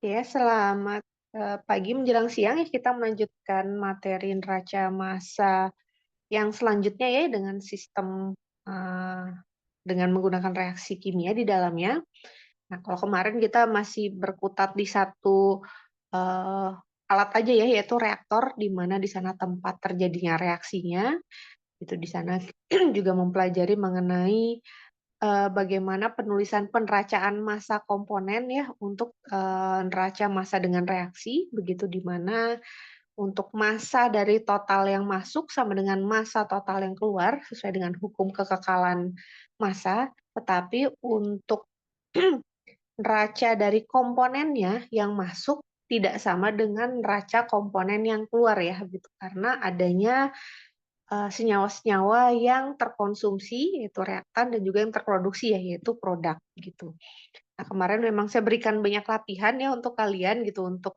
Ya, selamat, pagi menjelang siang ya, kita melanjutkan materi neraca massa yang selanjutnya ya, dengan sistem, eee, dengan menggunakan reaksi kimia di dalamnya. Nah, kalau kemarin kita masih berkutat di satu, eee, alat aja ya, yaitu reaktor, di mana di sana tempat terjadinya reaksinya, itu di sana juga mempelajari mengenai bagaimana penulisan penracaan massa komponen ya untuk, neraca massa dengan reaksi, begitu di mana untuk massa dari total yang masuk sama dengan massa total yang keluar sesuai dengan hukum kekekalan massa, tetapi untuk neraca dari komponennya yang masuk tidak sama dengan neraca komponen yang keluar ya, gitu. Karena adanya senyawa-senyawa yang terkonsumsi, yaitu reaktan dan juga yang terproduksi ya, yaitu produk, gitu. Nah, kemarin memang saya berikan banyak latihan ya untuk kalian gitu, untuk,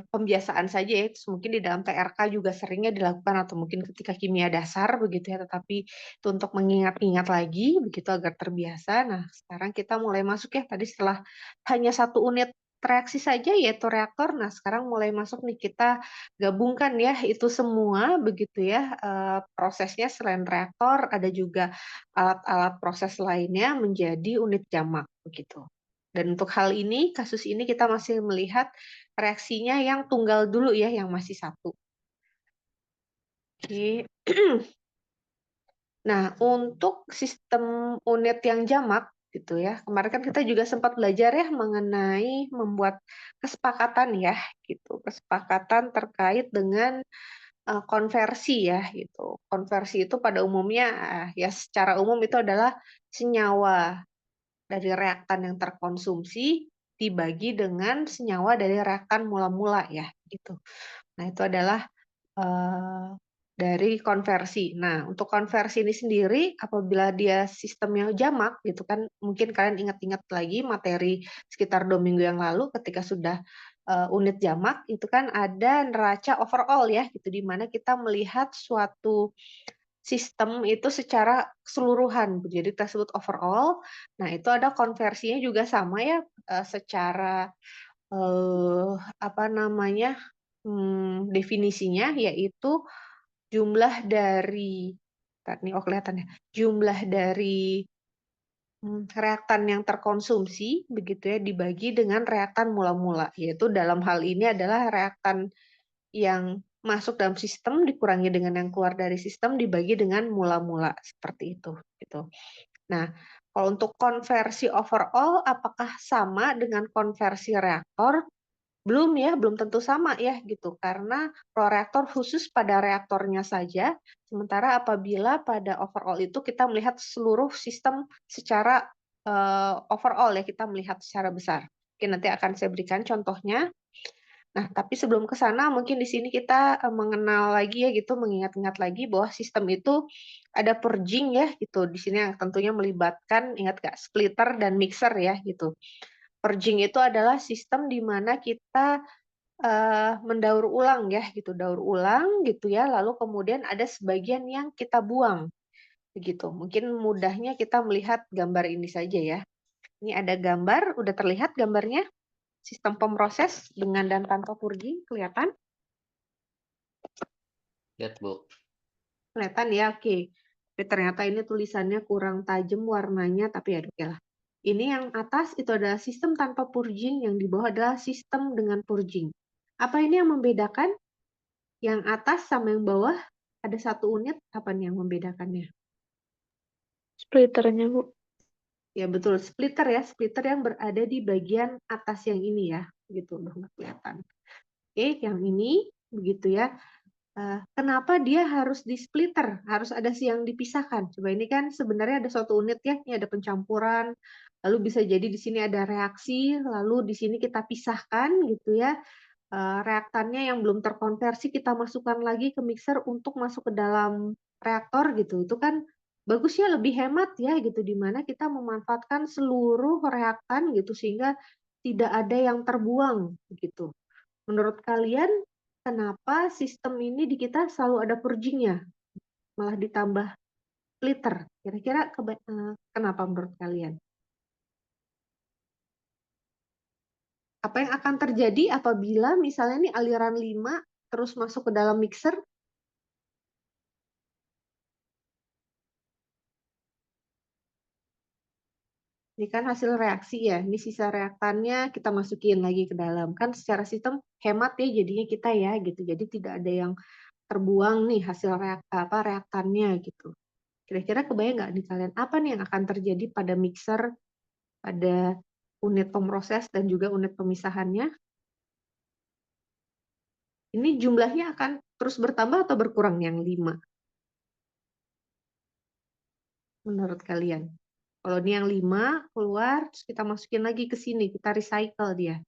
pembiasaan saja ya, terus mungkin di dalam TRK juga seringnya dilakukan atau mungkin ketika kimia dasar begitu ya, tetapi itu untuk mengingat-ingat lagi begitu agar terbiasa. Nah, sekarang kita mulai masuk ya, tadi setelah hanya satu unit reaksi saja yaitu reaktor, nah sekarang mulai masuk nih kita gabungkan ya itu semua begitu ya, prosesnya selain reaktor ada juga alat-alat proses lainnya menjadi unit jamak, begitu. Dan untuk hal ini, kasus ini kita masih melihat reaksinya yang tunggal dulu ya, yang masih satu. Oke. Nah, untuk sistem unit yang jamak gitu ya, kemarin kan kita juga sempat belajar ya mengenai membuat kesepakatan ya, gitu. Kesepakatan terkait dengan, konversi ya, gitu. Konversi itu pada umumnya, ya secara umum itu adalah senyawa dari reaktan yang terkonsumsi dibagi dengan senyawa dari reaktan mula-mula ya, gitu. Nah, itu adalah dari konversi. Nah, untuk konversi ini sendiri apabila dia sistemnya jamak gitu kan, mungkin kalian ingat-ingat lagi materi sekitar 2 minggu yang lalu ketika sudah, unit jamak itu kan ada neraca overall ya gitu, di mana kita melihat suatu sistem itu secara keseluruhan. Jadi kita sebut overall. Nah, itu ada konversinya juga sama ya, secara, apa namanya, definisinya yaitu jumlah dari entar nih, oh kelihatan ya, jumlah dari, reaktan yang terkonsumsi begitu ya, dibagi dengan reaktan mula-mula, yaitu dalam hal ini adalah reaktan yang masuk dalam sistem dikurangi dengan yang keluar dari sistem dibagi dengan mula-mula, seperti itu, gitu. Nah, kalau untuk konversi overall apakah sama dengan konversi reaktor? Belum ya, belum tentu sama ya gitu, karena proreaktor khusus pada reaktornya saja, sementara apabila pada overall itu kita melihat seluruh sistem secara, overall ya, kita melihat secara besar. Oke, nanti akan saya berikan contohnya. Nah, tapi sebelum ke sana mungkin di sini kita, mengenal lagi ya gitu, mengingat-ingat lagi bahwa sistem itu ada purging ya gitu, di sini yang tentunya melibatkan, ingat nggak, splitter dan mixer ya gitu. Purging itu adalah sistem di mana kita mendaur ulang ya gitu, daur ulang gitu ya, lalu kemudian ada sebagian yang kita buang, begitu. Mungkin mudahnya kita melihat gambar ini saja ya. Ini ada gambar, udah terlihat gambarnya? Sistem pemroses dengan dan tanpa purgi, kelihatan? Lihat, Bu. Kelihatan ya? Oke. Tapi ternyata ini tulisannya kurang tajam warnanya, tapi ya okelah. Ini yang atas itu adalah sistem tanpa purging, yang di bawah adalah sistem dengan purging. Apa ini yang membedakan? Yang atas sama yang bawah ada satu unit, apa nih yang membedakannya? Splitternya, Bu. Ya betul, splitter ya, splitter yang berada di bagian atas yang ini ya, gitu, udah nggak kelihatan. Oke, yang ini begitu ya. Kenapa dia harus di-splitter? Harus ada yang dipisahkan. Coba ini kan sebenarnya ada suatu unit ya, ini ada pencampuran, lalu bisa jadi di sini ada reaksi, lalu di sini kita pisahkan gitu ya. Reaktannya yang belum terkonversi kita masukkan lagi ke mixer untuk masuk ke dalam reaktor gitu. Itu kan bagusnya lebih hemat ya gitu, di mana kita memanfaatkan seluruh reaktan gitu sehingga tidak ada yang terbuang gitu. Menurut kalian kenapa sistem ini di kita selalu ada purging-nya, malah ditambah splitter? Kira-kira kenapa menurut kalian? Apa yang akan terjadi apabila misalnya nih aliran 5 terus masuk ke dalam mixer? Ini kan hasil reaksi ya, ini sisa reaktannya kita masukin lagi ke dalam. Kan secara sistem hemat ya jadinya kita ya gitu. Jadi tidak ada yang terbuang nih hasil reaktannya gitu. Kira-kira kebayang nggak nih kalian apa nih yang akan terjadi pada mixer, pada unit pemroses dan juga unit pemisahannya? Ini jumlahnya akan terus bertambah atau berkurang yang 5 menurut kalian? Kalau ini yang 5 keluar, terus kita masukin lagi ke sini, kita recycle dia.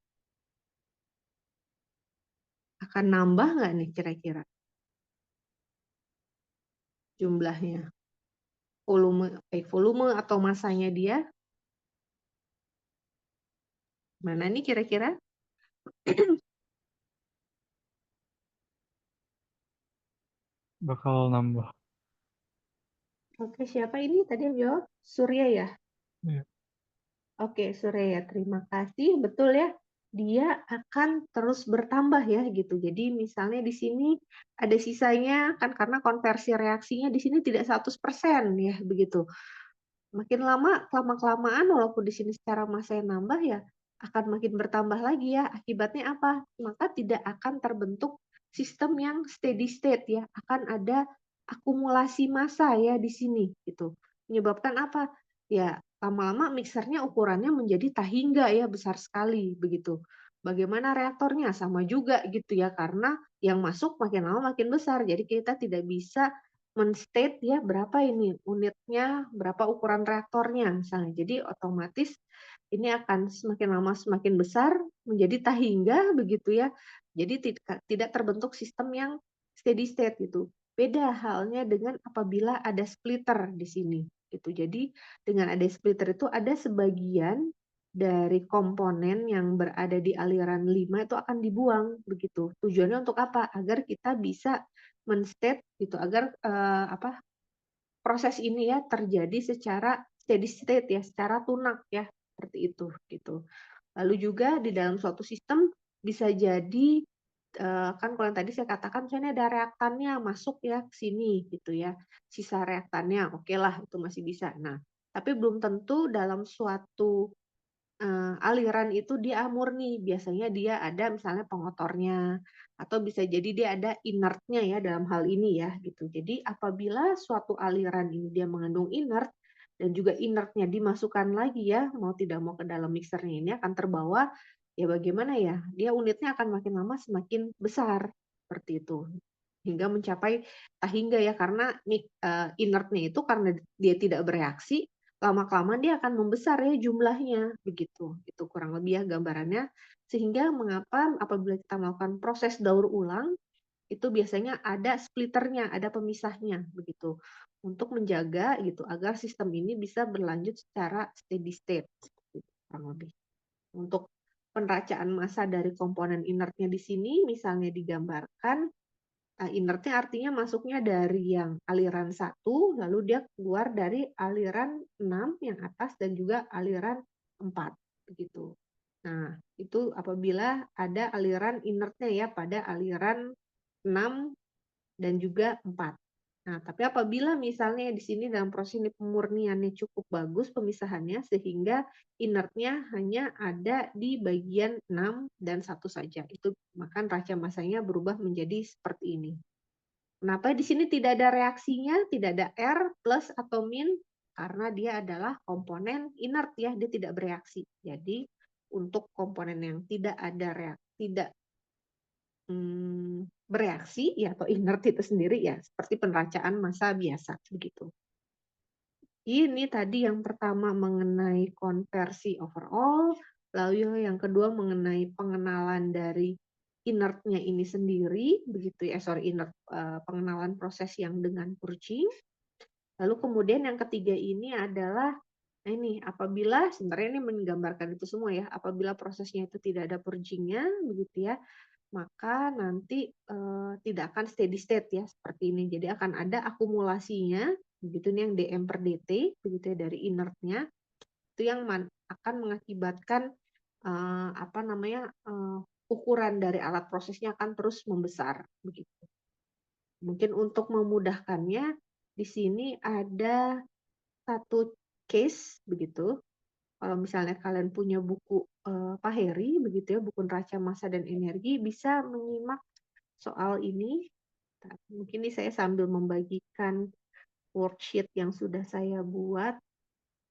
Akan nambah nggak nih kira-kira jumlahnya? Volume atau masanya dia, mana nih kira-kira? Bakal nambah. Oke, siapa ini tadi yang jawab? Surya ya? Iya. Oke, Surya, terima kasih. Betul ya, dia akan terus bertambah ya gitu. Jadi misalnya di sini ada sisanya kan karena konversi reaksinya di sini tidak 100% ya begitu. Makin lama, kelamaan walaupun di sini secara massa yang nambah ya, akan makin bertambah lagi ya. Akibatnya apa? Maka tidak akan terbentuk sistem yang steady state ya. Akan ada akumulasi massa ya di sini gitu. Menyebabkan apa? Ya, lama-lama mixernya ukurannya menjadi tahingga ya, besar sekali begitu. Bagaimana reaktornya? Sama juga gitu ya, karena yang masuk makin lama makin besar. Jadi kita tidak bisa men-state ya berapa ini unitnya, berapa ukuran reaktornya misalnya. Jadi otomatis ini akan semakin lama semakin besar menjadi tahingga begitu ya. Jadi tidak terbentuk sistem yang steady state gitu. Beda halnya dengan apabila ada splitter di sini gitu. Jadi dengan ada splitter itu ada sebagian dari komponen yang berada di aliran 5 itu akan dibuang begitu. Tujuannya untuk apa? Agar kita bisa men-state gitu agar proses ini ya terjadi secara steady state ya, secara tunak ya, seperti itu gitu. Lalu juga di dalam suatu sistem bisa jadi kan kalau yang tadi saya katakan misalnya ada reaktannya masuk ya ke sini gitu ya, sisa reaktannya oke lah itu masih bisa. Nah, tapi belum tentu dalam suatu aliran itu dia murni, biasanya dia ada misalnya pengotornya, atau bisa jadi dia ada inertnya ya dalam hal ini ya gitu. Jadi apabila suatu aliran ini dia mengandung inert dan juga inertnya dimasukkan lagi ya, mau tidak mau ke dalam mixernya ini akan terbawa, ya bagaimana ya, dia unitnya akan makin lama semakin besar, seperti itu. Hingga mencapai tahingga ya, karena inertnya itu karena dia tidak bereaksi, lama-kelamaan dia akan membesar ya jumlahnya, begitu. Itu kurang lebih ya gambarannya. Sehingga mengapa apabila kita melakukan proses daur ulang, itu biasanya ada splitternya, ada pemisahnya, begitu. Untuk menjaga gitu, agar sistem ini bisa berlanjut secara steady state, kurang lebih. Untuk penracaan massa dari komponen inertnya di sini, misalnya digambarkan, inertnya artinya masuknya dari yang aliran 1, lalu dia keluar dari aliran 6 yang atas dan juga aliran 4, begitu. Nah, itu apabila ada aliran inertnya ya pada aliran 6 dan juga 4. Nah, tapi apabila misalnya di sini dalam proses ini pemurniannya cukup bagus pemisahannya sehingga inertnya hanya ada di bagian 6 dan 1 saja. Itu maka raca massanya berubah menjadi seperti ini. Kenapa di sini tidak ada reaksinya, tidak ada R plus atau min? Karena dia adalah komponen inert ya, dia tidak bereaksi. Jadi untuk komponen yang tidak ada tidak bereaksi ya atau inert itu sendiri ya seperti penracaan massa biasa begitu. Ini tadi yang pertama mengenai konversi overall, lalu yang kedua mengenai pengenalan dari inertnya ini sendiri, begitu ya, pengenalan proses yang dengan purging. Lalu kemudian yang ketiga ini adalah, nah ini apabila sebenarnya ini menggambarkan itu semua ya, apabila prosesnya itu tidak ada purging-nya, begitu ya, maka nanti tidak akan steady state ya seperti ini. Jadi akan ada akumulasinya, begitu ini yang dm per dt, begitu ya dari inertnya, itu yang akan mengakibatkan apa namanya, ukuran dari alat prosesnya akan terus membesar, begitu. Mungkin untuk memudahkannya, di sini ada satu case, begitu. Kalau misalnya kalian punya buku, Pak Heri, begitu ya, buku Neraca Massa dan Energi, bisa menyimak soal ini. Mungkin ini saya sambil membagikan worksheet yang sudah saya buat.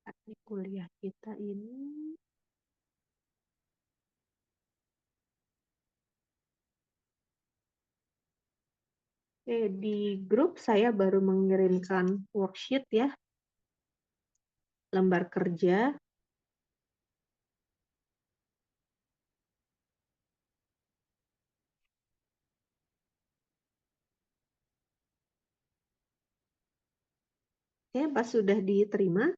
Ini kuliah kita ini. Oke, di grup saya baru mengirimkan worksheet ya, lembar kerja. Oke, pas sudah diterima,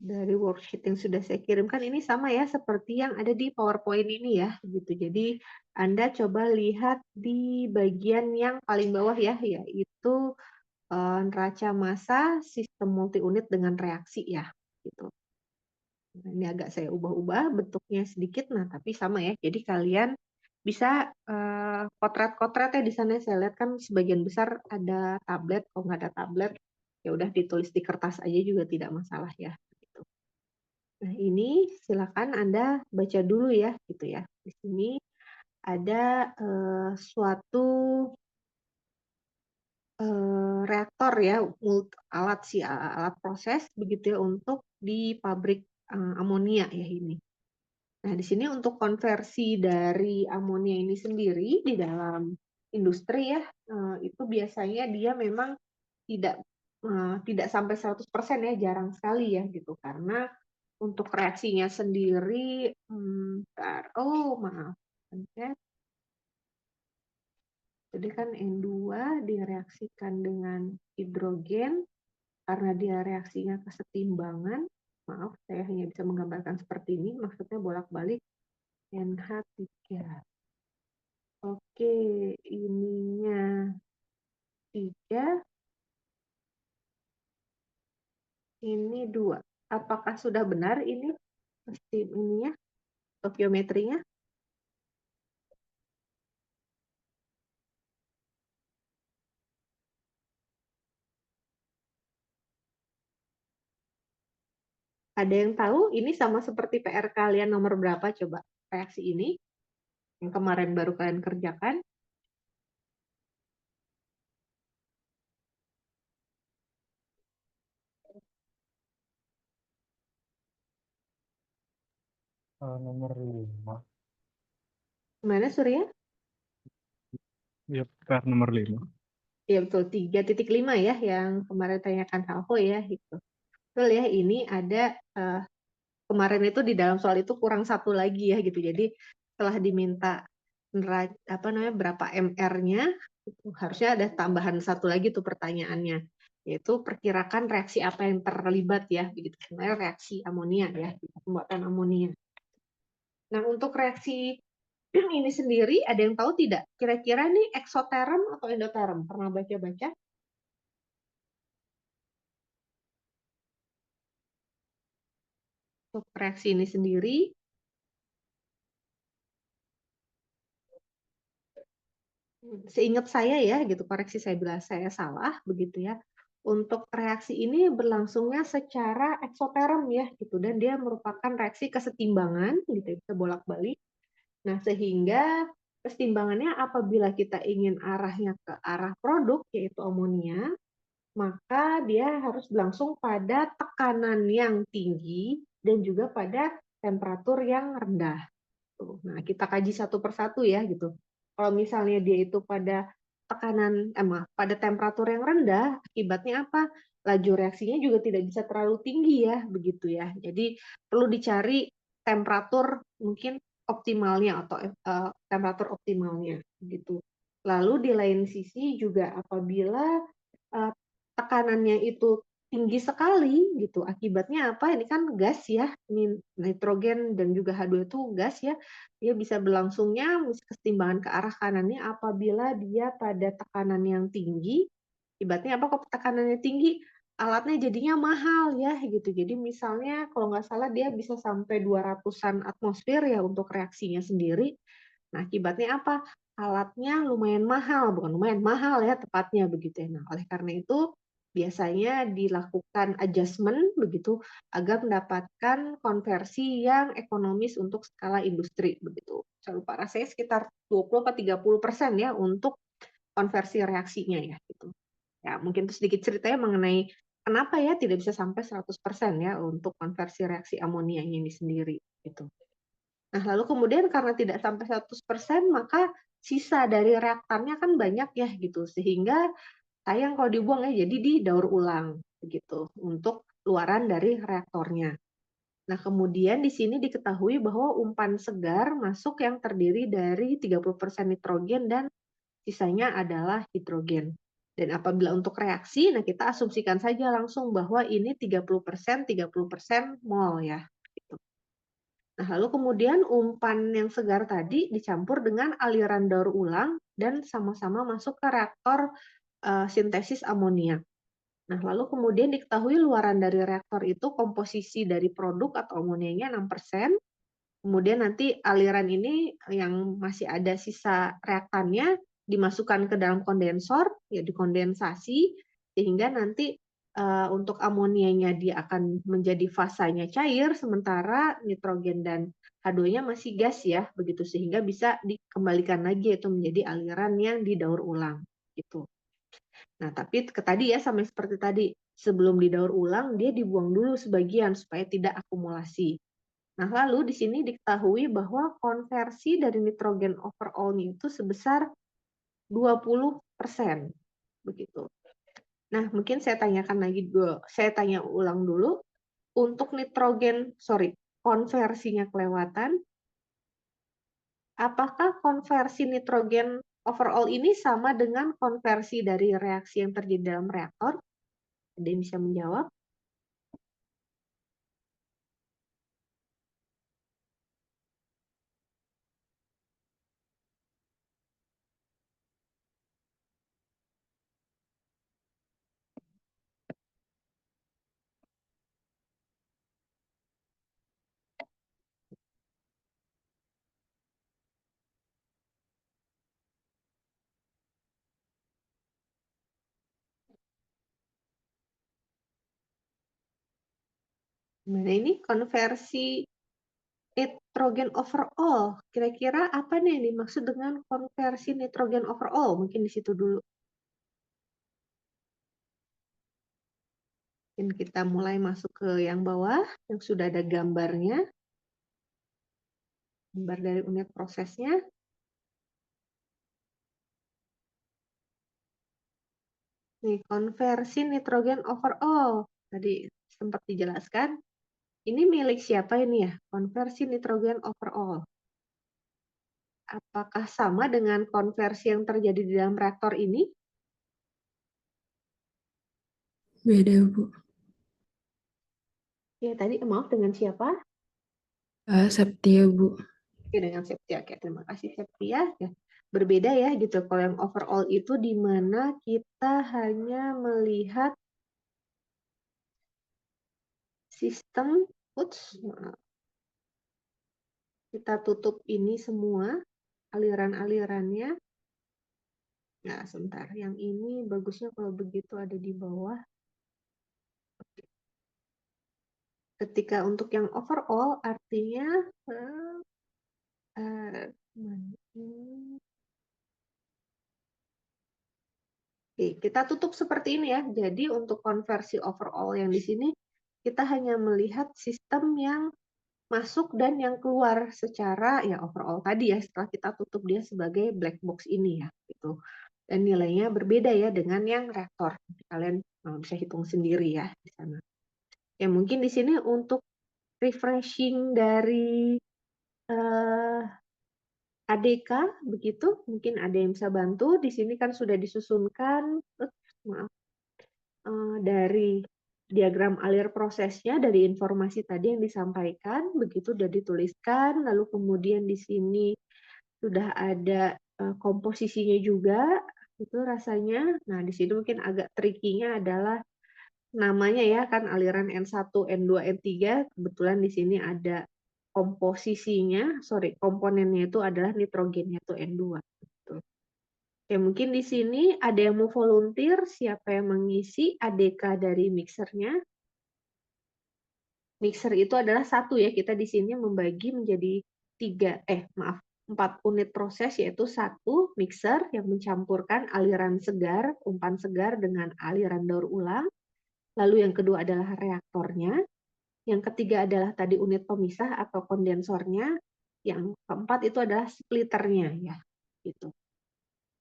dari worksheet yang sudah saya kirimkan ini sama ya seperti yang ada di PowerPoint ini ya, gitu. Jadi Anda coba lihat di bagian yang paling bawah ya, yaitu neraca massa sistem multi unit dengan reaksi ya, gitu. Nah, ini agak saya ubah-ubah bentuknya sedikit, nah tapi sama ya. Jadi kalian bisa kotret-kotretnya di sana saya lihat kan sebagian besar ada tablet, kalau nggak ada tablet ya udah ditulis di kertas aja juga tidak masalah ya. Gitu. Nah, ini silakan Anda baca dulu ya, gitu ya. Di sini ada suatu reaktor ya, alat proses begitu ya untuk di pabrik amonia ya ini. Nah, di sini untuk konversi dari amonia ini sendiri di dalam industri ya, itu biasanya dia memang tidak tidak sampai 100% ya, jarang sekali ya gitu. Karena untuk reaksinya sendiri, oh maaf, pencet. Jadi kan N2 direaksikan dengan hidrogen, karena dia reaksinya kesetimbangan, maaf saya hanya bisa menggambarkan seperti ini, maksudnya bolak-balik NH3. Oke, ininya 3, ini 2. Apakah sudah benar ini ininya, stokiometrinya? Ada yang tahu ini sama seperti PR kalian nomor berapa coba reaksi ini yang kemarin baru kalian kerjakan? Nomor 5. Mana Surya? Ya, PR nomor 5. Ya betul, 3.5 ya yang kemarin tanyakan Halho ya itu. Betul ya, ini ada kemarin itu di dalam soal itu kurang satu lagi ya gitu. Jadi setelah diminta berapa MR-nya, harusnya ada tambahan satu lagi tuh pertanyaannya, yaitu perkirakan reaksi apa yang terlibat ya, begitu. Sebenarnya reaksi amonia ya, pembuatan amonia. Nah, untuk reaksi ini sendiri ada yang tahu tidak? Kira-kira nih eksoterm atau endoterm? Pernah baca-baca? Untuk reaksi ini sendiri, seingat saya ya, gitu, koreksi saya bila saya salah, begitu ya. Untuk reaksi ini berlangsungnya secara eksoterm ya, gitu, dan dia merupakan reaksi kesetimbangan, gitu, bisa bolak-balik. Nah, sehingga kesetimbangannya apabila kita ingin arahnya ke arah produk, yaitu amonia, maka dia harus berlangsung pada tekanan yang tinggi dan juga pada temperatur yang rendah. Nah, kita kaji satu persatu ya gitu. Kalau misalnya dia itu pada pada temperatur yang rendah, akibatnya apa? Laju reaksinya juga tidak bisa terlalu tinggi ya, begitu ya. Jadi perlu dicari temperatur mungkin optimalnya atau temperatur optimalnya gitu. Lalu di lain sisi juga apabila tekanannya itu tinggi sekali gitu. Akibatnya apa? Ini kan gas ya, nitrogen dan juga H2 itu gas ya. Dia bisa berlangsungnya kesetimbangan ke arah kanannya apabila dia pada tekanan yang tinggi. Akibatnya apa? Kalau tekanannya tinggi, alatnya jadinya mahal ya gitu. Jadi misalnya kalau nggak salah dia bisa sampai 200-an atmosfer ya untuk reaksinya sendiri. Nah, akibatnya apa? Alatnya lumayan mahal, bukan lumayan mahal ya tepatnya begitu ya. Nah, oleh karena itu biasanya dilakukan adjustment begitu agar mendapatkan konversi yang ekonomis untuk skala industri begitu. Saya lupa rasanya sekitar 20 atau 30% ya untuk konversi reaksinya ya gitu. Ya, mungkin itu sedikit ceritanya mengenai kenapa ya tidak bisa sampai 100% ya untuk konversi reaksi amonianya ini sendiri gitu. Nah, lalu kemudian karena tidak sampai 100% maka sisa dari reaktannya kan banyak ya gitu, sehingga sayang kalau dibuang ya, jadi didaur ulang begitu untuk luaran dari reaktornya. Nah, kemudian di sini diketahui bahwa umpan segar masuk yang terdiri dari 30% nitrogen dan sisanya adalah hidrogen. Dan apabila untuk reaksi, nah kita asumsikan saja langsung bahwa ini 30% mol ya. Gitu. Nah, lalu kemudian umpan yang segar tadi dicampur dengan aliran daur ulang dan sama-sama masuk ke reaktor sintesis amonia. Nah, lalu kemudian diketahui luaran dari reaktor itu komposisi dari produk atau amonianya 6%. Kemudian nanti aliran ini yang masih ada sisa reaktannya dimasukkan ke dalam kondensor, ya dikondensasi, sehingga nanti untuk amonianya dia akan menjadi fasanya cair, sementara nitrogen dan H2-nya masih gas ya, begitu sehingga bisa dikembalikan lagi itu menjadi aliran yang didaur ulang, gitu. Nah, tapi tadi ya sama seperti tadi, sebelum didaur ulang dia dibuang dulu sebagian supaya tidak akumulasi. Nah, lalu di sini diketahui bahwa konversi dari nitrogen overall-nya itu sebesar 20%, begitu. Nah, mungkin saya tanyakan lagi dulu, saya tanya ulang dulu, untuk konversinya kelewatan, apakah konversi nitrogen overall ini sama dengan konversi dari reaksi yang terjadi dalam reaktor? Ada yang bisa menjawab? Nah, ini konversi nitrogen overall. Kira-kira apa nih yang dimaksud dengan konversi nitrogen overall? Mungkin di situ dulu. Mungkin kita mulai masuk ke yang bawah, yang sudah ada gambarnya. Gambar dari unit prosesnya. Nih, konversi nitrogen overall. Tadi sempat dijelaskan. Ini milik siapa ini ya? Konversi nitrogen overall. Apakah sama dengan konversi yang terjadi di dalam reaktor ini? Beda, Bu. Ya, tadi maaf dengan siapa? Septia, Bu. Oke, dengan Septia. Oke, terima kasih Septia. Ya, berbeda ya gitu. Kalau yang overall itu di mana kita hanya melihat sistem, kita tutup ini semua aliran-alirannya. Nah, sebentar. Yang ini bagusnya kalau begitu ada di bawah. Ketika untuk yang overall artinya Oke, kita tutup seperti ini ya. Jadi untuk konversi overall yang di sini kita hanya melihat sistem yang masuk dan yang keluar secara ya overall tadi ya setelah kita tutup dia sebagai black box ini ya gitu. Dan nilainya berbeda ya dengan yang reaktor. Kalian bisa hitung sendiri ya di sana. Ya mungkin di sini untuk refreshing dari ADK begitu, mungkin ada yang bisa bantu. Di sini kan sudah disusunkan, maaf, dari diagram alir prosesnya dari informasi tadi yang disampaikan, begitu sudah dituliskan, lalu kemudian di sini sudah ada komposisinya juga, itu rasanya. Nah, di sini mungkin agak tricky-nya adalah namanya ya, kan aliran N1, N2, N3, kebetulan di sini ada komponennya itu adalah nitrogennya itu N2. Gitu. Oke, mungkin di sini ada yang mau volunteer, siapa yang mengisi ADK dari mixernya? Mixer itu adalah satu ya, kita di sini membagi menjadi 4 unit proses, yaitu satu mixer yang mencampurkan aliran segar, umpan segar dengan aliran daur ulang. Lalu yang kedua adalah reaktornya. Yang ketiga adalah tadi unit pemisah atau kondensornya. Yang keempat itu adalah splitternya ya. Gitu.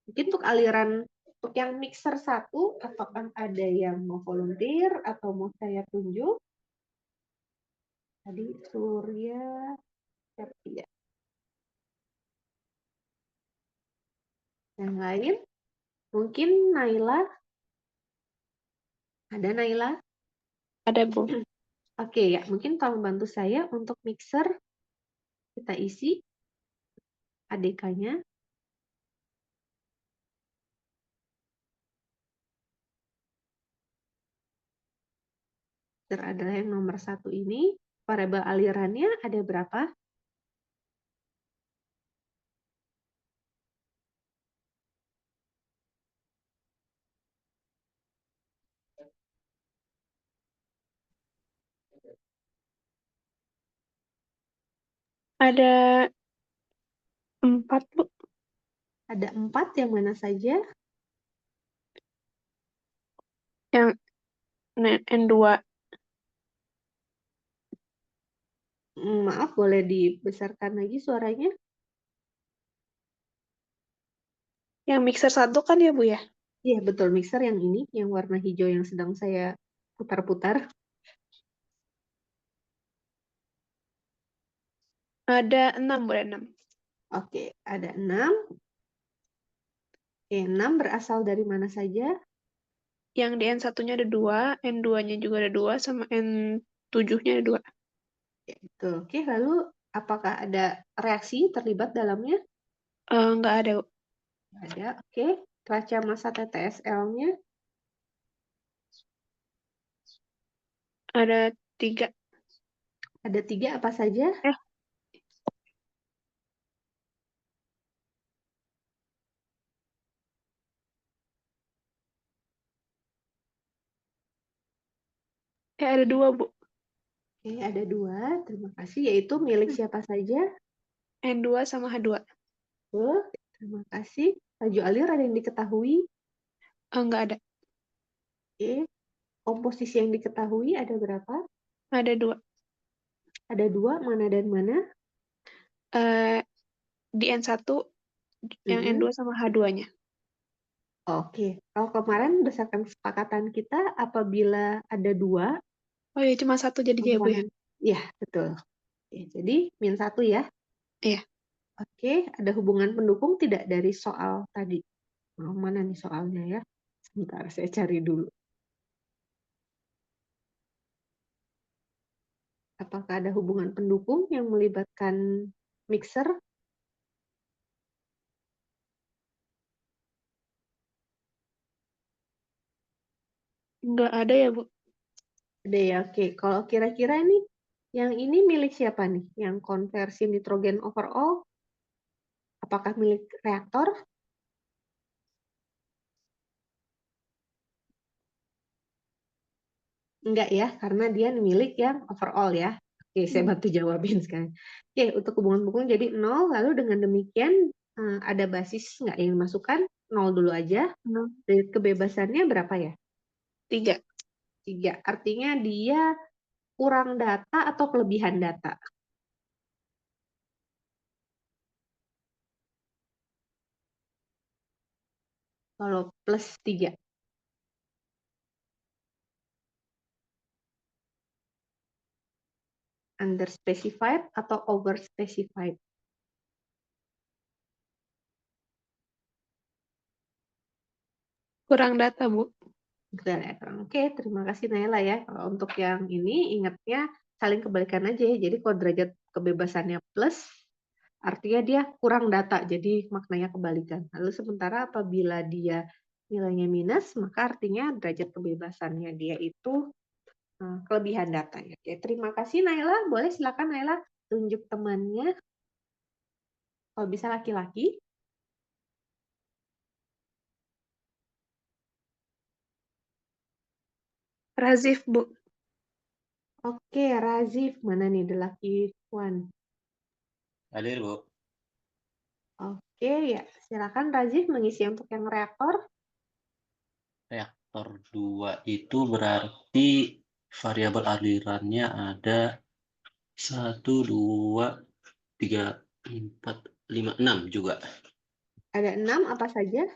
Mungkin untuk yang mixer satu, apakah ada yang mau volunteer atau mau saya tunjuk? Tadi Surya, Septia. Yang lain? Mungkin Naila? Ada Naila? Ada, Bu. Oke ya, mungkin tolong bantu saya untuk mixer. Kita isi ADK-nya. Mixer adalah yang nomor 1 ini. Variabel alirannya ada berapa? Ada 4, Bu. Ada 4, yang mana saja? Yang N2. Maaf, boleh dibesarkan lagi suaranya? Yang mixer 1 kan ya, Bu ya? Iya, betul. Mixer yang ini, yang warna hijau yang sedang saya putar-putar. Ada 6, Bu. Ada 6. Oke, ada 6. Oke, 6 berasal dari mana saja? Yang di N1-nya ada 2, N2-nya juga ada 2, sama N7-nya ada 2. Ya, betul. Oke, lalu apakah ada reaksi terlibat dalamnya? Nggak ada, Bu. Ada, oke. Kaca massa TTSL-nya? Ada 3. Ada 3 apa saja? Ada 2, Bu. Oke, ada 2. Terima kasih. Yaitu milik siapa saja? N2 sama H2. Betul. Terima kasih. Laju alir ada yang diketahui? Nggak ada. Oke. Komposisi yang diketahui ada berapa? Ada 2. Ada 2, mana dan mana? Di N1, yang N2 sama H2-nya. Oke. Kalau kemarin berdasarkan kesepakatan kita, apabila ada 2 Oh ya, cuma 1 jadinya ya, Bu ya? komponen. Iya, betul. Oke, jadi -1 ya? Iya. Oke, ada hubungan pendukung tidak dari soal tadi? Mana nih soalnya ya? Sebentar, saya cari dulu. Apakah ada hubungan pendukung yang melibatkan mixer? Nggak ada ya, Bu? Ada ya, oke. Kalau kira-kira nih, yang ini milik siapa nih? Yang konversi nitrogen overall? Apakah milik reaktor? Enggak ya, karena dia milik yang overall ya. Oke, saya bantu jawabin sekarang. Oke, untuk hubungan pendukung jadi 0, lalu dengan demikian ada basis nggak yang dimasukkan? 0 dulu aja. Dari kebebasannya berapa ya? 3. 3. Artinya dia kurang data atau kelebihan data? Kalau plus 3. Underspecified atau overspecified? Kurang data, Bu. Betul ya, Kang. Oke, terima kasih Naila ya. Kalau untuk yang ini ingatnya saling kebalikan aja ya. Jadi kalau derajat kebebasannya plus, artinya dia kurang data, jadi maknanya kebalikan. Lalu sementara apabila dia nilainya minus, maka artinya derajat kebebasannya dia itu kelebihan data ya. Oke, terima kasih Naila. Boleh silakan Naila tunjuk temannya. Kalau bisa laki-laki. Razif, Bu. Oke, Razif. Mana nih the lucky one? Hadir, Bu. Oke, ya. Silakan Razif mengisi untuk yang reaktor. Reaktor 2 itu berarti variabel alirannya ada 1, 2, 3, 4, 5, 6 juga. Ada 6 apa saja?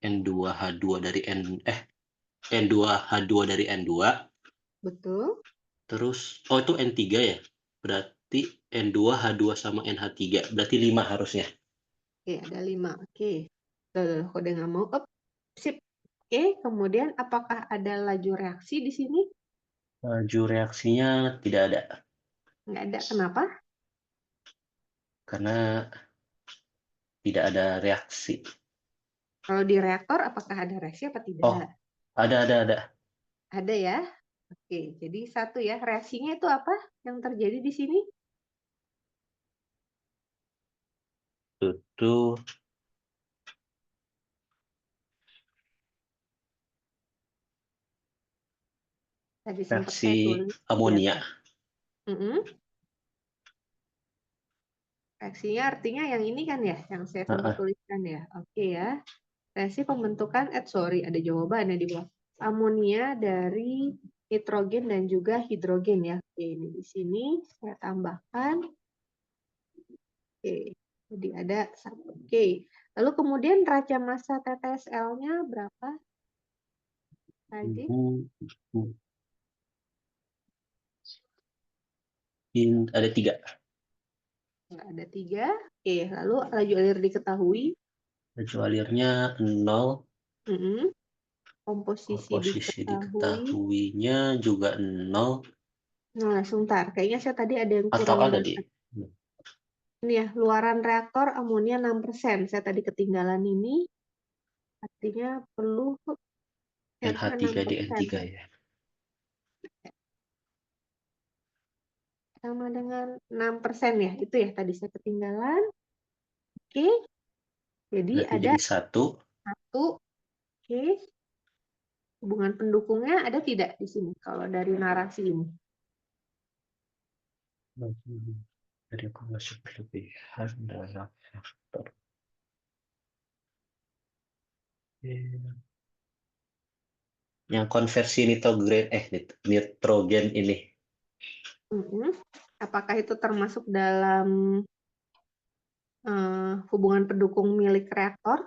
N2H2 dari N2H2 dari N2. Betul. Terus, itu N3 ya? Berarti N2H2 sama NH3. Berarti 5 harusnya. Oke, ada 5. Oke. Tuh, kode nggak mau. Up. Sip. Oke, kemudian apakah ada laju reaksi di sini? Laju reaksinya tidak ada. Nggak ada. Kenapa? Karena tidak ada reaksi. Kalau di reaktor, apakah ada reaksi apa tidak? Oh, ada. Ada ya. Oke, jadi 1 ya. Reaksinya itu apa yang terjadi di sini? Itu Tadi sempat reaksi saya tulis. amonia. Reaksinya artinya yang ini kan ya, yang saya sempat tuliskan ya. Oke ya. Reaksi pembentukan, ada jawabannya di bawah. Amonia dari nitrogen dan juga hidrogen ya. Oke, ini di sini saya tambahkan. Oke, jadi ada 1. Oke. Lalu kemudian raca massa TTSL-nya berapa? Tadi Ada 3. ada 3. Oke, lalu laju alir diketahui. Laju alirnya 0. Komposisi Posisi diketahui. diketahuinya juga 0. Nah, sebentar. Kayaknya saya tadi ada yang Atau kurang ada data. di Ini ya, luaran reaktor amonia 6%. Saya tadi ketinggalan ini. Artinya perlu harusnya NH3 di 6%. N3 ya. Sama dengan 6% ya. Itu ya tadi saya ketinggalan. Oke. Jadi Berarti ada jadi 1. 1. Oke. Hubungan pendukungnya ada tidak di sini kalau dari narasi ini? Dari akumulasi berlebihan dalam reaktor. Yang konversi nitrogen ini. Apakah itu termasuk dalam hubungan pendukung milik reaktor?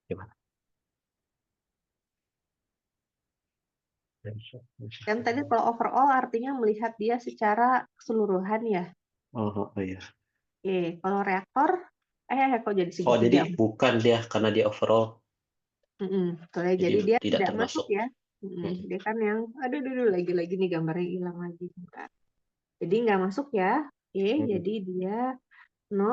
Gimana? Kan tadi kalau overall artinya melihat dia secara keseluruhan ya. Oh iya. Oke, kalau reaktor, kok jadi Oh, jadi 3. bukan dia karena dia overall. Jadi dia tidak tidak termasuk. masuk ya. Dia kan yang, aduh, lagi-lagi nih gambarnya hilang lagi. Bentar. Jadi nggak masuk ya. Oke, jadi dia 0.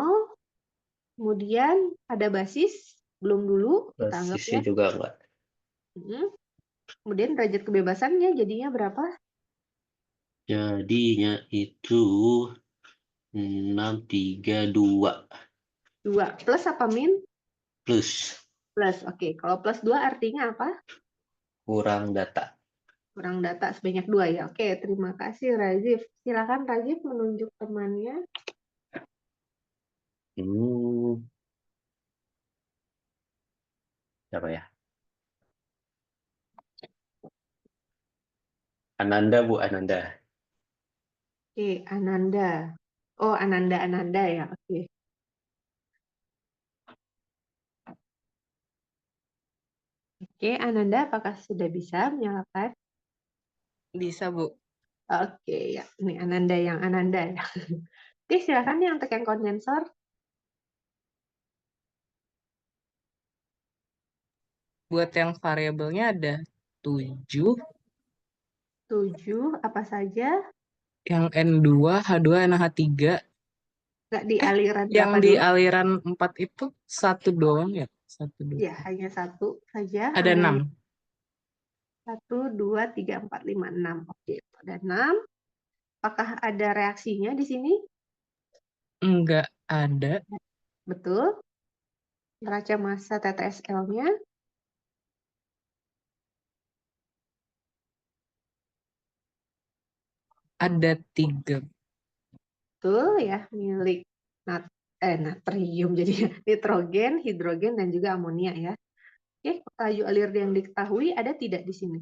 Kemudian ada basis, belum dulu. Kita anggap Basisnya ya. juga enggak. Kemudian derajat kebebasannya jadinya berapa? Jadinya itu 632. 2. Plus apa min? Plus. Plus, oke. Kalau plus 2 artinya apa? Kurang data. Kurang data sebanyak 2 ya. Oke, terima kasih Razif. Silakan Razif menunjuk temannya. Siapa ya? Ananda, Bu, Ananda. Oke, Ananda. Oh, Ananda ya. Oke. Oke, Ananda apakah sudah bisa menyalakan? Bisa, Bu. Oke, ya. Ini Ananda ya. Oke, silakan yang untuk yang kondensor. Buat yang variabelnya ada 7, 7, apa saja? yang N2, H2, NH3. Nggak di aliran Yang berapa di dulu? aliran 4 itu 1 doang ya? 1, 2. Ya, hanya 1 saja. Ada 6. 1, 2, 3, 4, 5, 6. Oke, ada 6. Apakah ada reaksinya di sini? Enggak ada. Betul. Neraca massa TTSL-nya. Ada 3. Betul ya, milik natrium jadi nitrogen, hidrogen, dan juga amonia ya. Oke, laju alir yang diketahui ada tidak di sini?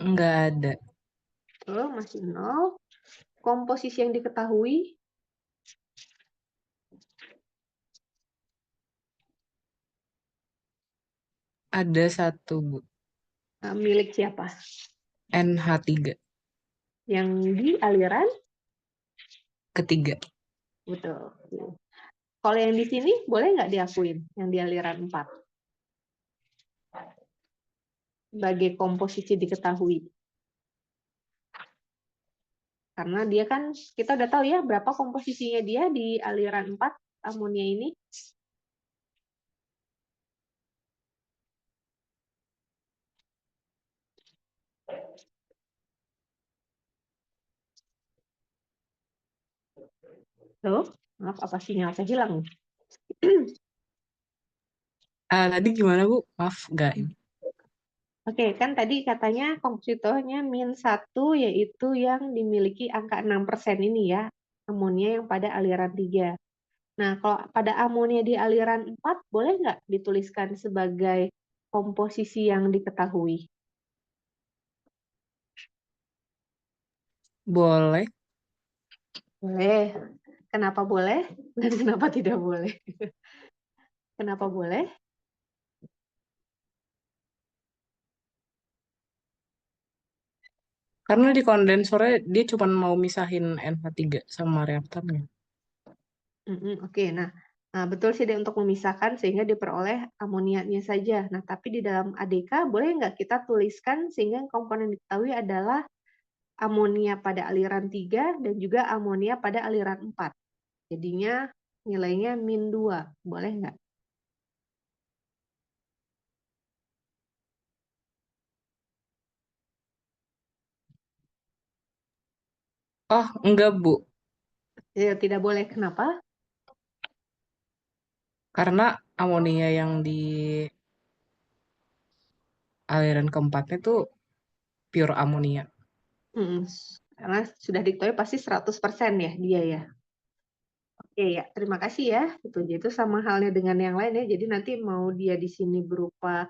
Enggak ada. Betul, masih 0. Komposisi yang diketahui Ada 1, Bu. milik siapa? NH3. Yang di aliran? Ketiga. Betul. Kalau yang di sini boleh nggak diakuin yang di aliran 4? Sebagai komposisi diketahui. Karena dia kan, kita udah tahu ya berapa komposisinya dia di aliran 4 amonia ini. Loh, maaf, apa sinyal saya hilang? Tadi gimana, Bu? Maaf, enggak ini. Oke, kan tadi katanya kompositornya -1 yaitu yang dimiliki angka 6% ini ya, amonia yang pada aliran 3. Nah, kalau pada amonia di aliran 4, boleh nggak dituliskan sebagai komposisi yang diketahui? Boleh. Boleh. Kenapa boleh dan kenapa tidak boleh? Kenapa boleh? Karena di kondensornya dia cuma mau misahin NH3 sama reaktannya. Oke, nah, betul sih untuk memisahkan sehingga diperoleh amonianya saja. Nah, tapi di dalam ADK boleh nggak kita tuliskan sehingga komponen diketahui adalah amonia pada aliran 3 dan juga amonia pada aliran 4. Jadinya nilainya -2. Boleh nggak? Oh, enggak, Bu. Ya, tidak boleh. Kenapa? Karena amonia yang di aliran keempatnya tuh pure amonia. Karena sudah diketahui pasti 100% ya dia ya. Oke ya, terima kasih ya. Itu sama halnya dengan yang lain ya. Jadi nanti mau dia di sini berupa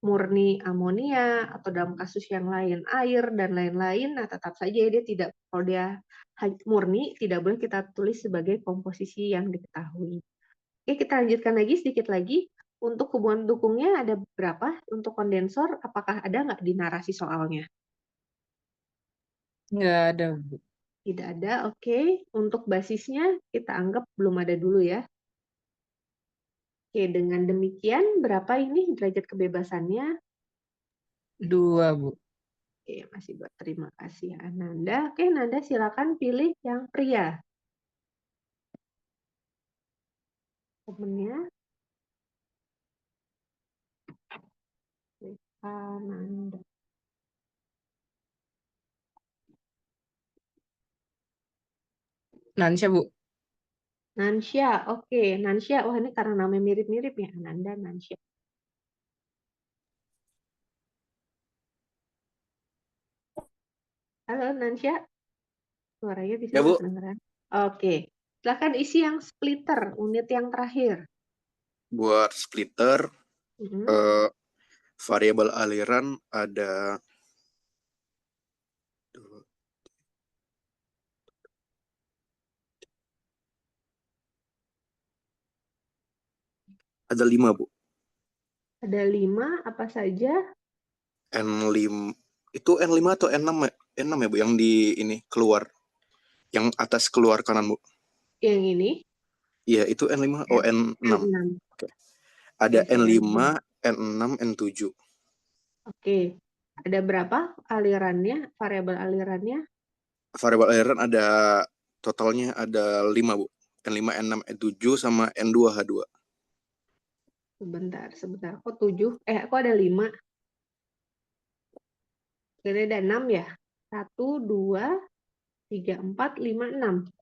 murni amonia atau dalam kasus yang lain air dan lain-lain, nah tetap saja dia tidak, kalau dia murni tidak boleh kita tulis sebagai komposisi yang diketahui. Oke, kita lanjutkan lagi sedikit lagi. Untuk hubungan dukungnya ada berapa? Untuk kondensor, apakah ada nggak di narasi soalnya? Enggak ada, Bu. Tidak ada, oke. Untuk basisnya kita anggap belum ada dulu ya. Oke, dengan demikian berapa ini derajat kebebasannya? 2, Bu. Oke, masih buat terima kasih Ananda. Oke, Nanda silakan pilih yang pria. Temennya Ananda. Nansya, Bu. Nansya, oke. Nansya, wah ini karena namanya mirip-mirip ya, Ananda, Nansya. Halo Nansya, suaranya bisa Ya, Bu. kedengeran? Oke, silakan isi yang splitter, unit yang terakhir. Buat splitter, Mhm. variabel aliran ada ada 5, Bu. Ada 5, apa saja? N5, Itu N5 atau N6 ya? N6 ya, Bu, yang di ini keluar. Yang atas keluar kanan, Bu. Yang ini Iya, itu N5. Oh, N6. N6. Oke. Ada Oke, N5, N6, N7. Oke. Ada berapa alirannya, variabel alirannya? Variabel aliran ada totalnya ada 5, Bu. N5, N6, N7 sama N2, H2. Sebentar. Kok 7? Kok ada 5? Jadi ada 6 ya? 1, 2, 3, 4, 5, 6.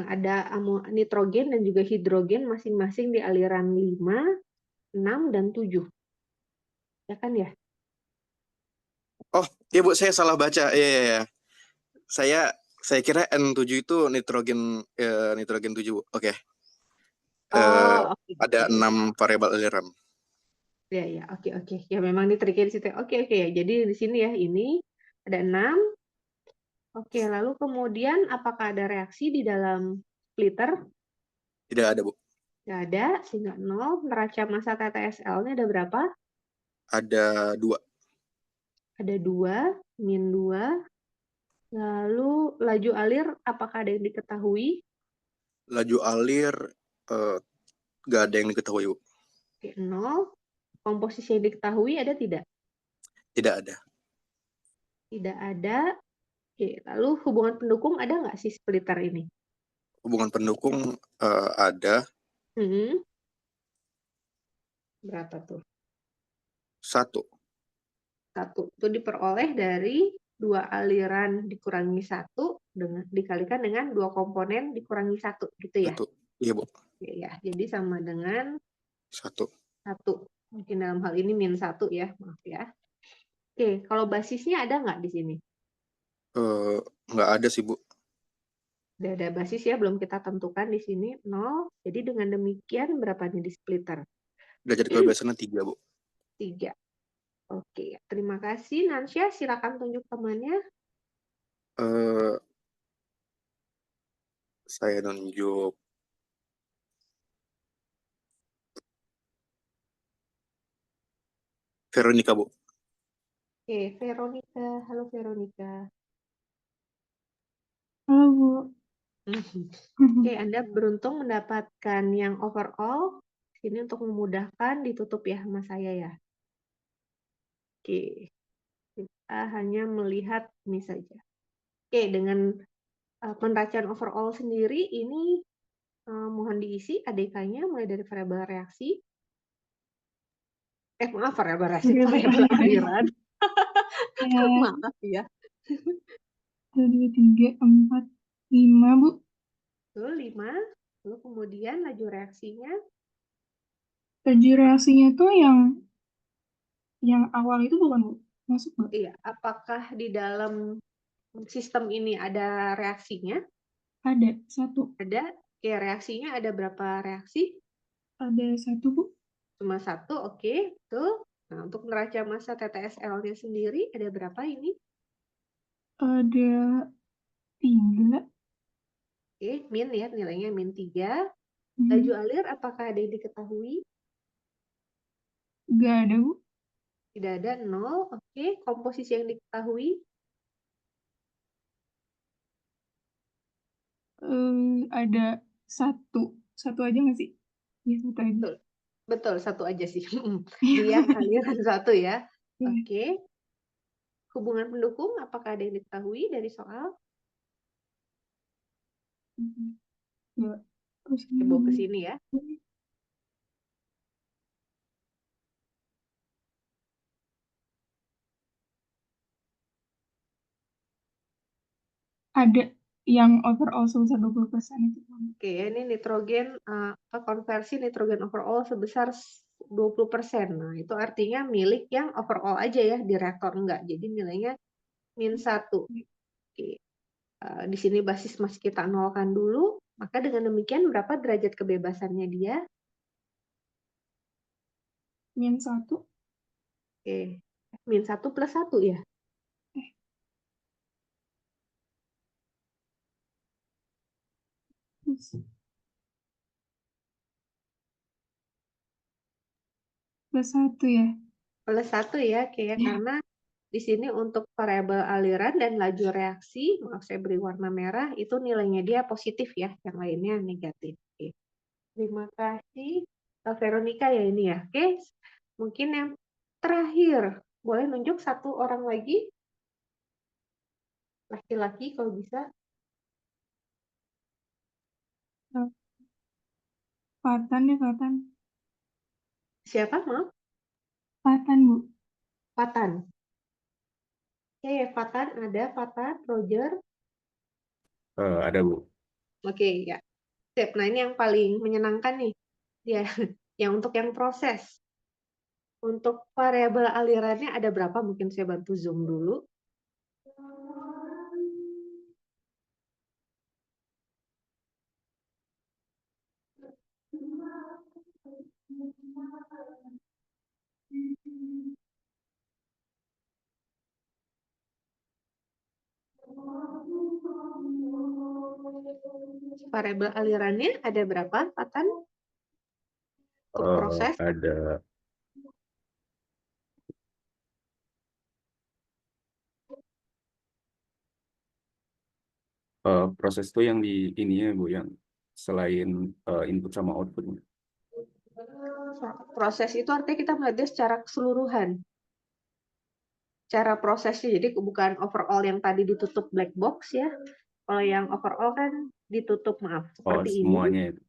Ada nitrogen dan juga hidrogen masing-masing di aliran 5, 6, dan 7. Ya kan ya? Oh, iya, Bu, saya salah baca. Iya. Saya kira N7 itu nitrogen 7, Bu. Oke. Oke. Ada 6 variabel aliran. Ya, oke. Ya memang nitrogen di situ. Oke ya. Jadi di sini ya, ini ada 6. Oke, lalu kemudian apakah ada reaksi di dalam splitter? Tidak ada, Bu. Nggak ada, sehingga 0. Neraca massa TTSL-nya ada berapa? Ada 2. Ada 2, min 2. Lalu laju alir, apakah ada yang diketahui? Laju alir nggak ada yang diketahui, Bu. Oke, 0. Komposisi yang diketahui ada tidak? Tidak ada. Tidak ada. Oke, lalu hubungan pendukung ada nggak sih splitter ini? Hubungan pendukung ada Hmm. Berapa tuh? 1. 1. Itu diperoleh dari 2 aliran dikurangi 1 dikalikan dengan 2 komponen dikurangi 1, gitu ya? Betul. Iya, Bu. Oke, ya. Jadi sama dengan 1. 1. Mungkin dalam hal ini min 1 ya, maaf ya. Oke, kalau basisnya ada nggak di sini? Nggak ada sih, Bu. Udah ada basis ya, belum kita tentukan di sini 0. Jadi dengan demikian berapa nih di splitter? Derajat kebebasannya 3, Bu. 3. Oke, terima kasih. Nansya, silakan tunjuk temannya. Saya nunjuk Veronica, Bu. Oke, Veronica. Halo, Veronica. Halo, Bu. Oke, Anda beruntung mendapatkan yang overall. Ini untuk memudahkan ditutup ya sama saya ya. Oke, kita hanya melihat ini saja. Oke, dengan peneracian overall sendiri ini mohon diisi ADK-nya mulai dari variabel reaksi. Maaf, variabel reaksi, variabel aliran. Maaf ya. 1, 2, 3, 4, 5, Bu. Betul, 5. Lalu kemudian laju reaksinya. Laju reaksinya tuh yang awal itu bukan, Bu? Masuk, Bu? Iya, apakah di dalam sistem ini ada reaksinya? Ada 1. Ada. Oke, reaksinya ada berapa reaksi? Ada 1, Bu. Cuma 1, oke, betul. Nah, untuk neraca massa TTSL-nya sendiri ada berapa ini? Ada 3. Oke, min ya, nilainya min 3. Laju alir, apakah ada yang diketahui? Nggak ada, Bu. Tidak ada, 0. Oke, komposisi yang diketahui? Ada 1. 1 aja nggak sih? Iya, 1 aja. Betul, 1 aja sih. Dia aliran 1 ya. Oke. Hubungan pendukung, apakah ada yang diketahui dari soal? Coba. Terus Coba ke sini ya. Ada yang overall sebesar 20% itu. Oke, ini nitrogen, konversi nitrogen overall sebesar 20%. Nah, itu artinya milik yang overall aja ya, di reaktor enggak. Jadi nilainya min 1. Oke. Di sini basis masih kita nolkan dulu. Maka dengan demikian berapa derajat kebebasannya dia? Min 1. Oke. Min 1 plus 1 ya? +1 ya. +1 ya, oke ya, Ya. karena di sini untuk variabel aliran dan laju reaksi, maaf saya beri warna merah, itu nilainya dia positif ya, yang lainnya negatif. Oke. Terima kasih, Veronica ya ini ya. Oke, mungkin yang terakhir, boleh nunjuk satu orang lagi, laki-laki kalau bisa. Fatan ya, Fatan. Siapa, maaf? Fatan, Bu. Fatan. Oke, Fatan ada, Fatan, Roger. Ada Bu. Oke, ya. Sip. Nah, ini yang paling menyenangkan nih. Ya, yang untuk yang proses. Untuk variabel alirannya ada berapa? Mungkin saya bantu zoom dulu. Variabel alirannya ada berapa, Fatan? Untuk proses? Ada proses itu yang di ini ya Bu, yang selain input sama output. Proses itu artinya kita melihatnya secara keseluruhan. Cara prosesnya, jadi bukan overall yang tadi ditutup black box ya. Kalau yang overall kan ditutup, maaf, Oh, seperti ini. semuanya itu.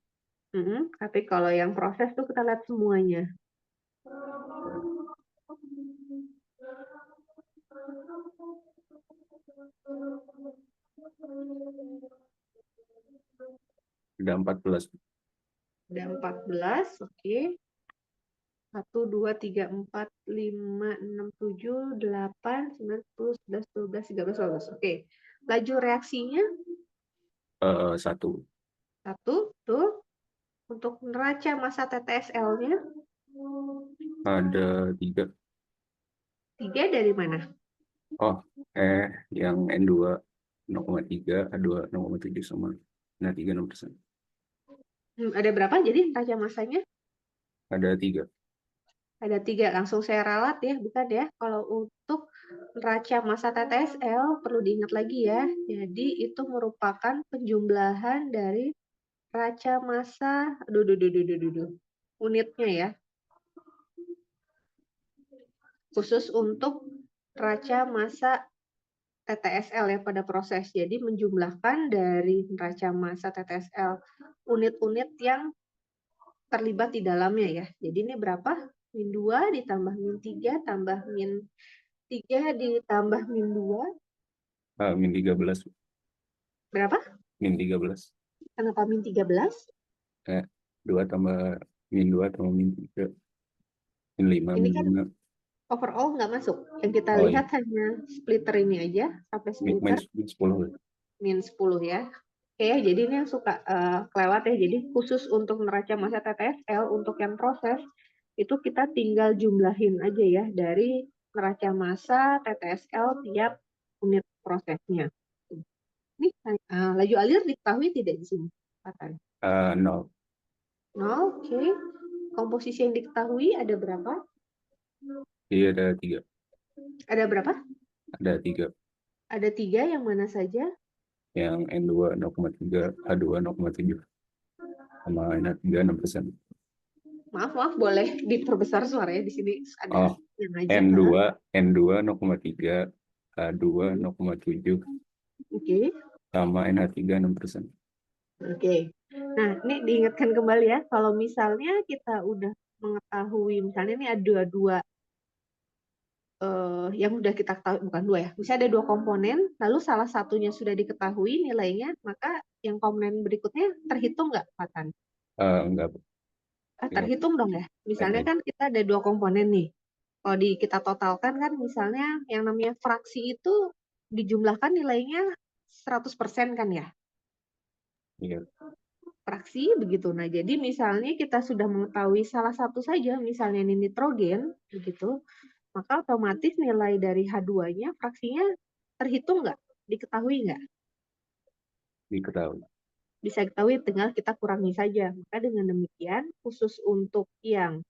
Tapi kalau yang proses tuh kita lihat semuanya. Ada 14. Ada 14, oke. 1, 2, 3, 4, 5, 6, 7, 8, 9, 10, 11, 12, 13, 14. Oke. Laju reaksinya 1. 1, tuh. Untuk neraca massa TTSL-nya Ada 3. 3 dari mana? Oh, yang N2 0,3, A2 0,7 sama N3 6%. Ada berapa jadi neraca massanya? Ada 3. Ada 3, langsung saya ralat ya, bukan ya. Kalau untuk neraca massa TTSL, perlu diingat lagi ya. Jadi itu merupakan penjumlahan dari neraca massa, unitnya ya. Khusus untuk neraca massa TTSL ya pada proses. Jadi menjumlahkan dari neraca massa TTSL unit-unit yang terlibat di dalamnya ya. Jadi ini berapa? Min 2 ditambah min 3 tambah min 3 ditambah min 2. Min 13. Berapa? Min 13. Kenapa min 13? 2 tambah min 2 tambah min 3. Min 5, Ini min kan 5. overall nggak masuk. Yang kita Oh, lihat hanya splitter ini aja, sampai Min splitter 10. min 10 ya. Oke ya, jadi ini yang suka kelewat ya. Jadi khusus untuk neraca massa TTSL, untuk yang proses, itu kita tinggal jumlahin aja ya dari neraca massa TTSL tiap unit prosesnya. Ini laju alir diketahui tidak di sini? 0. 0, oke. Komposisi yang diketahui ada berapa? Iya, ada 3. Ada berapa? Ada 3. Ada 3, yang mana saja? Yang N2 0,3, A2 0,7. Sama N3 6%. Maaf, boleh diperbesar suaranya di sini ada yang ngajak. N2 0,3, A2 0,7. Oke. Sama NH3 6%. Oke. Nah, ini diingatkan kembali ya, kalau misalnya kita udah mengetahui, misalnya ini ada dua yang udah kita ketahui, bukan dua ya, misalnya ada 2 komponen, lalu salah satunya sudah diketahui nilainya, maka yang komponen berikutnya terhitung nggak, Fatan? Enggak. Terhitung dong ya. Misalnya kan kita ada 2 komponen nih. Kalau kita totalkan kan misalnya yang namanya fraksi itu dijumlahkan nilainya 100% kan ya? Iya. Fraksi begitu. Nah, jadi misalnya kita sudah mengetahui salah satu saja, misalnya ini nitrogen, begitu, maka otomatis nilai dari H2-nya, fraksinya terhitung nggak? Diketahui nggak? Diketahui. Bisa diketahui, tinggal kita kurangi saja. Maka dengan demikian, khusus untuk yang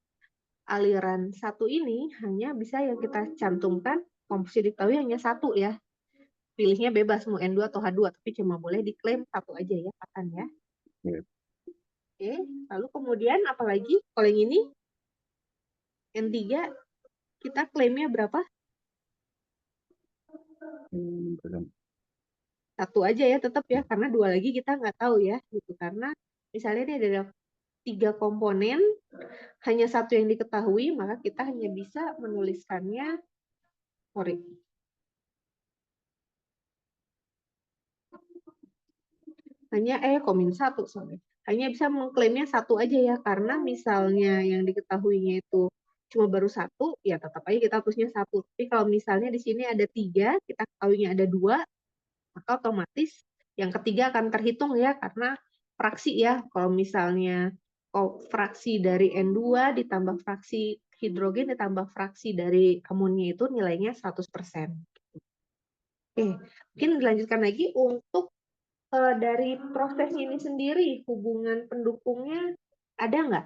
aliran satu ini hanya bisa yang kita cantumkan komposisi diketahui hanya satu ya. Pilihnya bebas mau N2 atau H2, tapi cuma boleh diklaim satu aja ya, Fatan ya. Ya. Oke, lalu kemudian apalagi kalau yang ini N3 kita klaimnya berapa? Belum. Satu aja ya tetap ya, karena dua lagi kita nggak tahu ya gitu, karena misalnya ini ada 3 komponen, hanya satu yang diketahui, maka kita hanya bisa menuliskannya, sorry, hanya komin satu, sorry, hanya bisa mengklaimnya satu aja ya, karena misalnya yang diketahuinya itu cuma baru satu, ya tetap aja kita hapusnya satu. Tapi kalau misalnya di sini ada 3, kita ketahuinya ada 2, maka otomatis yang ketiga akan terhitung ya, karena fraksi ya. Kalau misalnya fraksi dari N2 ditambah fraksi hidrogen ditambah fraksi dari amonia itu nilainya 100%. Oke, mungkin dilanjutkan lagi untuk dari prosesnya ini sendiri, hubungan pendukungnya ada nggak?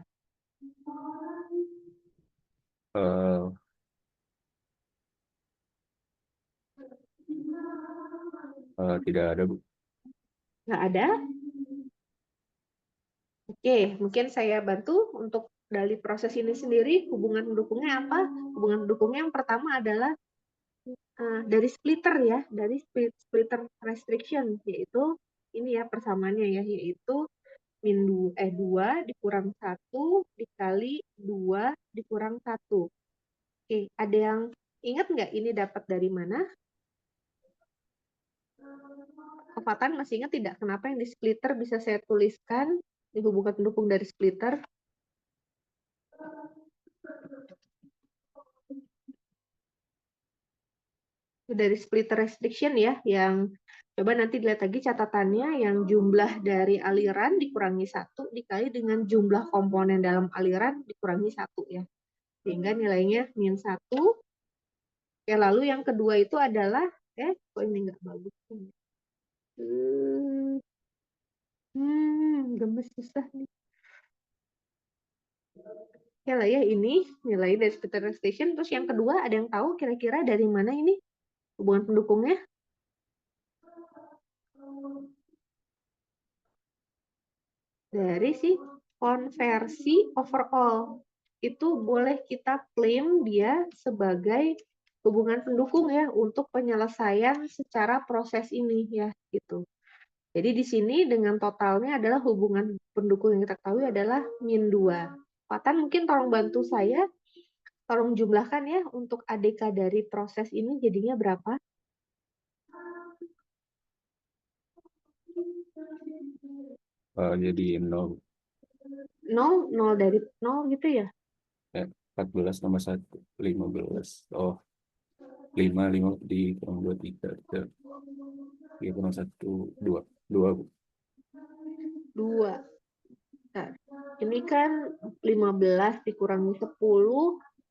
Eh, tidak ada, Bu. Nggak ada? Oke, mungkin saya bantu untuk dari proses ini sendiri, hubungan pendukungnya apa? Hubungan pendukungnya yang pertama adalah dari splitter ya, dari splitter restriction, yaitu ini ya persamaannya ya, yaitu min 2 dikurang 1 dikali 2 dikurang 1. Oke, ada yang ingat nggak ini dapat dari mana? Fatan masih ingat tidak kenapa yang di splitter bisa saya tuliskan di hubungan pendukung dari splitter? Dari splitter restriction ya, yang coba nanti dilihat lagi catatannya, yang jumlah dari aliran dikurangi 1 dikali dengan jumlah komponen dalam aliran dikurangi 1 ya, sehingga nilainya min 1. Oke, lalu yang kedua itu adalah kok ini nggak bagus, gemes susah nih ya lah ya, ini nilai dari splitter restriction. Terus yang kedua ada yang tahu kira-kira dari mana ini hubungan pendukungnya? Dari si konversi overall. Itu boleh kita klaim dia sebagai hubungan pendukung ya untuk penyelesaian secara proses ini ya gitu. Jadi di sini dengan totalnya adalah hubungan pendukung yang kita ketahui adalah min 2. Fatan mungkin tolong bantu saya, tolong jumlahkan ya untuk ADK dari proses ini jadinya berapa? Jadi 0. 0 dari 0 gitu ya? 14 tambah 1, 15. Oh, 5 dikurang 2, 3. 3 kurang 1, 2. 2, Bu. 2. Nah, ini kan 15 dikurangi 10,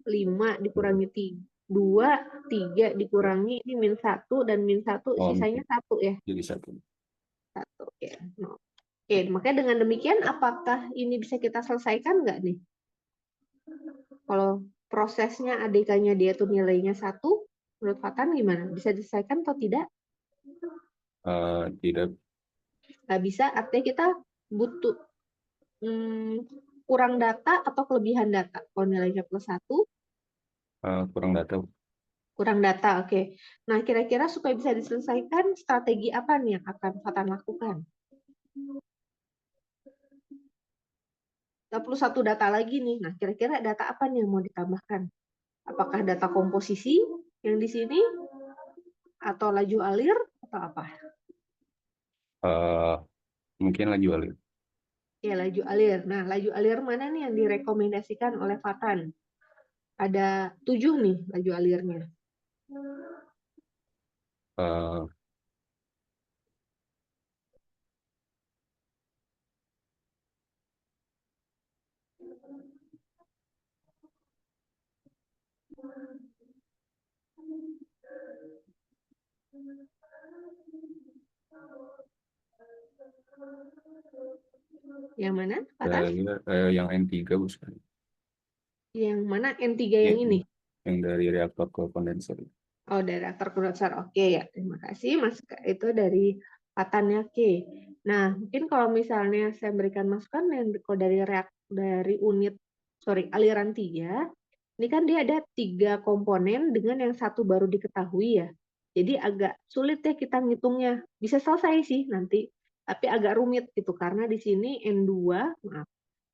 5 dikurangi 2, 3 dikurangi, ini min 1, dan min 1 Oh, sisanya 1 ya? jadi 1. 1, ya. Oke, makanya dengan demikian apakah ini bisa kita selesaikan nggak nih? Kalau prosesnya ADK-nya dia tuh nilainya 1, menurut Fatan gimana? Bisa diselesaikan atau tidak? Tidak. Nggak bisa, artinya kita butuh kurang data atau kelebihan data. Kalau nilainya +1, Kurang data. kurang data, oke. Nah, kira-kira supaya bisa diselesaikan, strategi apa nih yang akan Fatan lakukan? Nggak perlu satu data lagi nih. Nah, kira-kira data apa nih yang mau ditambahkan? Apakah data komposisi yang di sini? Atau laju alir? Atau apa? Mungkin laju alir. Ya, laju alir. Nah, laju alir mana nih yang direkomendasikan oleh Fatan? Ada 7 nih laju alirnya. Yang mana, Fatan? Yang N3, Bu, sekali. Yang mana N3 yang Ya, ini? yang dari reaktor ke kondenser. Oh, dari aktor kondenser. Oke ya, terima kasih Mas. Itu dari patannya. Oke. Nah, mungkin kalau misalnya saya berikan masukan yang kalau dari aliran 3, ini kan dia ada 3 komponen dengan yang satu baru diketahui ya. Jadi agak sulit ya kita ngitungnya. Bisa selesai sih nanti, tapi agak rumit gitu karena di sini N2, maaf,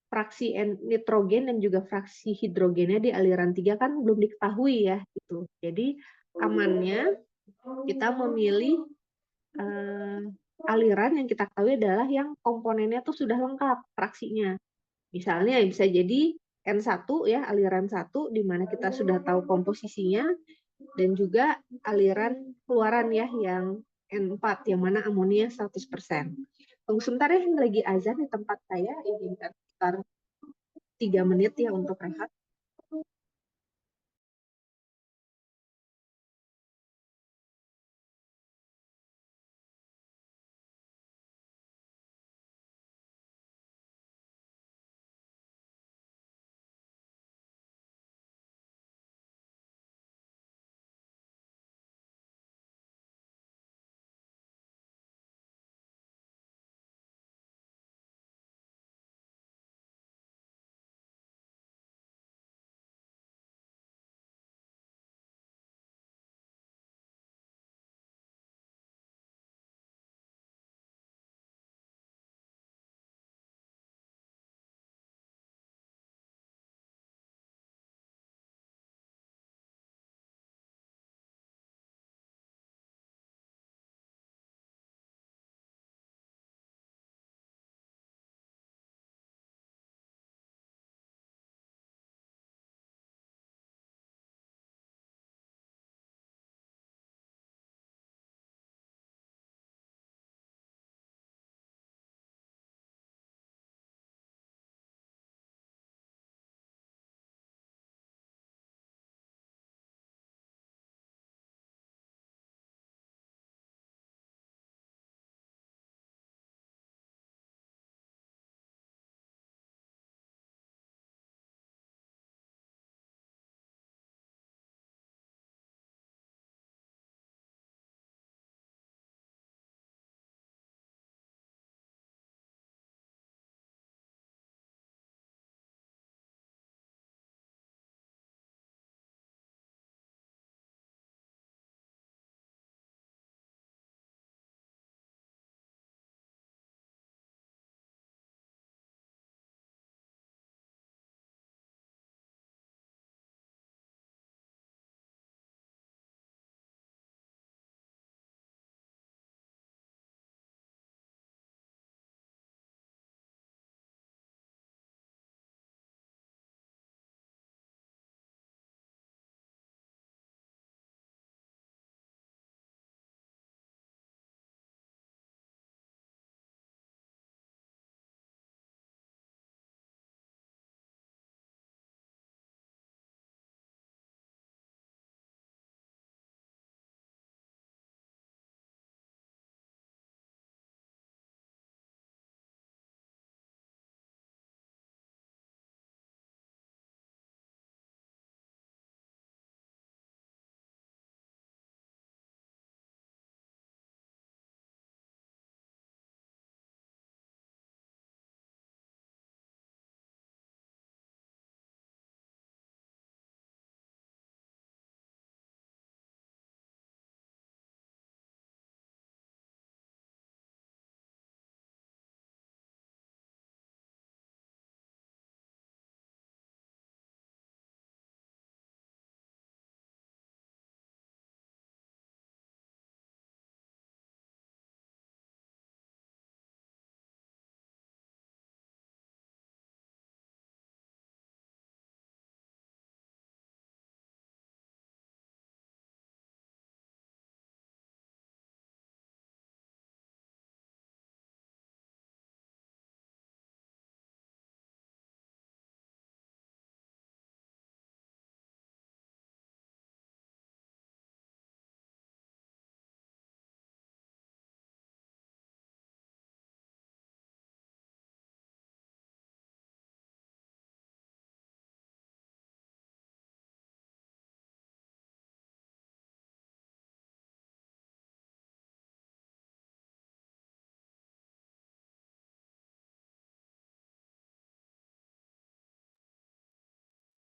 fraksi nitrogen dan juga fraksi hidrogennya di aliran 3 kan belum diketahui ya gitu. Jadi amannya kita memilih aliran yang kita ketahui adalah yang komponennya tuh sudah lengkap fraksinya. Misalnya bisa jadi N1 ya, aliran 1 di mana kita sudah tahu komposisinya, dan juga aliran keluaran ya yang N4 yang mana amonia 100%. Tunggu sebentar ya, lagi azan di tempat saya, izinkan sekitar 3 menit ya untuk rehat.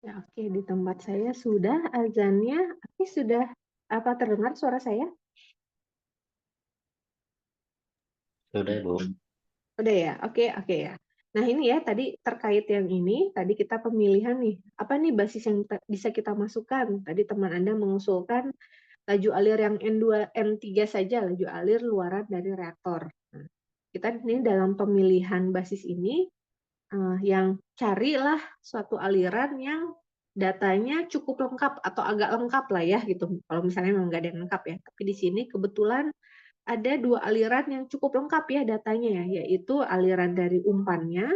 Ya, oke, di tempat saya sudah azannya. Oke, sudah apa terdengar suara saya? Udah, Bu. Udah ya, oke, oke ya. Nah ini ya tadi terkait yang ini, tadi kita pemilihan nih, apa nih basis yang bisa kita masukkan? Tadi teman Anda mengusulkan laju alir yang N2, N3 saja, laju alir luaran dari reaktor. Nah, kita ini dalam pemilihan basis ini, yang carilah suatu aliran yang datanya cukup lengkap atau agak lengkap lah ya gitu. Kalau misalnya memang nggak ada yang lengkap ya. Tapi di sini kebetulan ada 2 aliran yang cukup lengkap ya datanya ya, yaitu aliran dari umpannya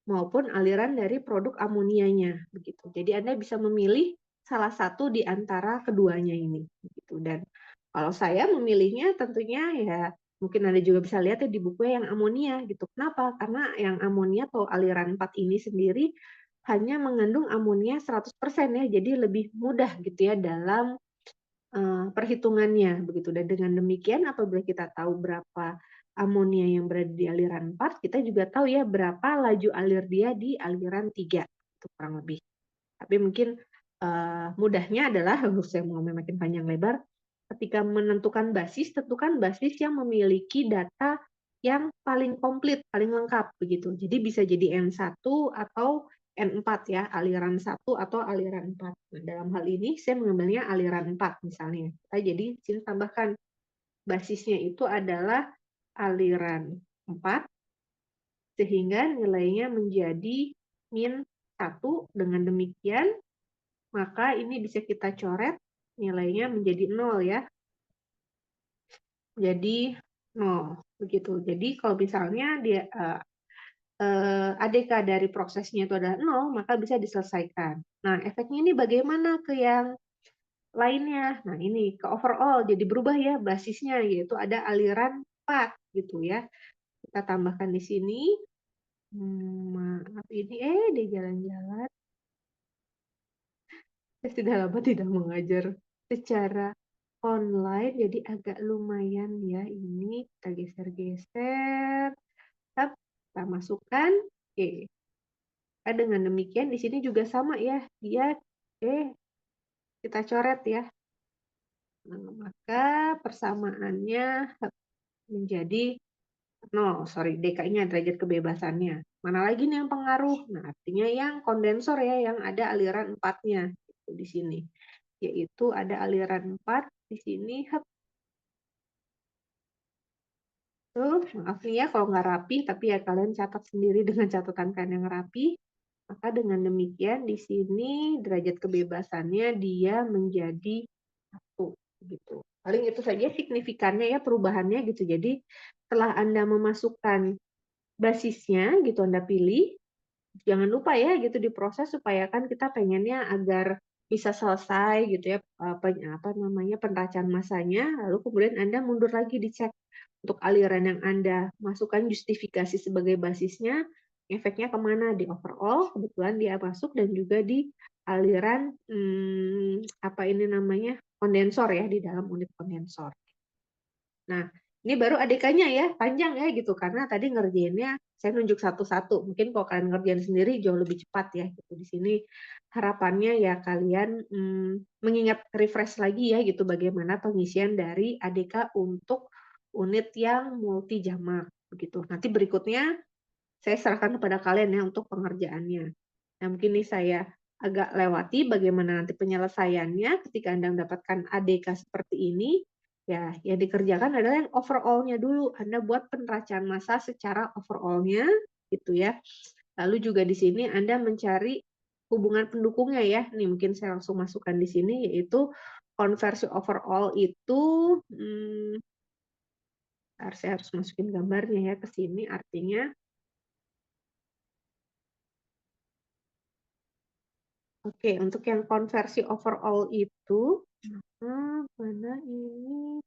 maupun aliran dari produk amonianya begitu. Jadi Anda bisa memilih salah satu di antara keduanya ini begitu. Dan kalau saya memilihnya tentunya ya mungkin Anda juga bisa lihat ya di buku yang amonia gitu. Kenapa? Karena yang amonia atau aliran 4 ini sendiri hanya mengandung amonia 100% ya. Jadi lebih mudah gitu ya dalam perhitungannya begitu. Dan dengan demikian apabila kita tahu berapa amonia yang berada di aliran 4, kita juga tahu ya berapa laju alir dia di aliran 3 itu kurang lebih. Tapi mungkin mudahnya adalah saya mau makin panjang lebar, ketika menentukan basis, tentukan basis yang memiliki data yang paling komplit, paling lengkap begitu. Jadi bisa jadi N1 atau N4 ya, aliran 1 atau aliran 4. Nah, dalam hal ini saya mengambilnya aliran 4 misalnya. Kita jadi sini tambahkan basisnya itu adalah aliran 4 sehingga nilainya menjadi min 1. Dengan demikian maka ini bisa kita coret nilainya menjadi 0 ya. Jadi 0 begitu. Jadi kalau misalnya dia ADK dari prosesnya itu adalah 0, maka bisa diselesaikan. Nah, efeknya ini bagaimana ke yang lainnya? Nah, ini ke overall jadi berubah ya basisnya, yaitu ada aliran 4 gitu ya. Kita tambahkan di sini. Maaf ini dia jalan-jalan. Saya sudah lama tidak mengajar secara online, jadi agak lumayan ya ini. Kita geser-geser. Kita masukkan. Oke. Nah, dengan demikian di sini juga sama ya. Dia kita coret ya. Nah, maka persamaannya menjadi 0. Sorry, DK-nya derajat kebebasannya. Mana lagi nih yang pengaruh? Nah, artinya yang kondensor ya, yang ada aliran 4-nya di sini. Yaitu ada aliran 4 di sini. Tuh, maaf nih ya kalau nggak rapi, tapi ya kalian catat sendiri dengan catatan kalian yang rapi. Maka dengan demikian di sini derajat kebebasannya dia menjadi 1 gitu. Paling itu saja signifikannya ya perubahannya gitu. Jadi setelah Anda memasukkan basisnya gitu Anda pilih, jangan lupa ya gitu diproses supaya kan kita pengennya agar bisa selesai gitu ya apa namanya penracaan masanya, lalu kemudian Anda mundur lagi dicek untuk aliran yang Anda masukkan justifikasi sebagai basisnya, efeknya kemana di overall, kebetulan dia masuk dan juga di aliran apa ini namanya kondensor ya di dalam unit kondensor. Nah, ini baru ADK-nya ya, panjang ya gitu karena tadi ngerjainnya saya nunjuk satu-satu. Mungkin kalau kalian ngerjain sendiri jauh lebih cepat ya gitu. Di sini harapannya ya kalian mengingat refresh lagi ya gitu bagaimana pengisian dari ADK untuk unit yang multi jamak begitu. Nanti berikutnya saya serahkan kepada kalian ya untuk pengerjaannya. Nah, mungkin ini saya agak lewati bagaimana nanti penyelesaiannya ketika Anda mendapatkan ADK seperti ini. Ya, yang dikerjakan adalah yang overall-nya dulu. Anda buat penracaan massa secara overall-nya gitu ya. Lalu juga di sini Anda mencari hubungan pendukungnya ya. Nih mungkin saya langsung masukkan di sini yaitu konversi overall itu saya harus masukin gambarnya ya ke sini artinya oke, untuk yang konversi overall itu mana ini?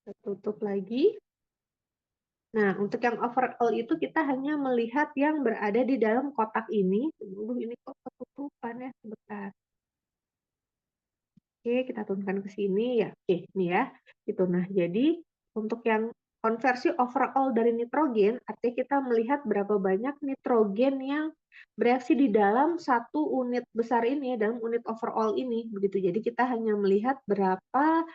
Kita tutup lagi. Nah, untuk yang overall itu kita hanya melihat yang berada di dalam kotak ini. Ini kok ketutupan ya, sebentar. Oke, kita turunkan ke sini ya. Oke, ini ya. Itu nah, jadi Untuk yang konversi overall dari nitrogen, artinya kita melihat berapa banyak nitrogen yang bereaksi di dalam satu unit besar ini, dalam unit overall ini, begitu. Jadi kita hanya melihat berapa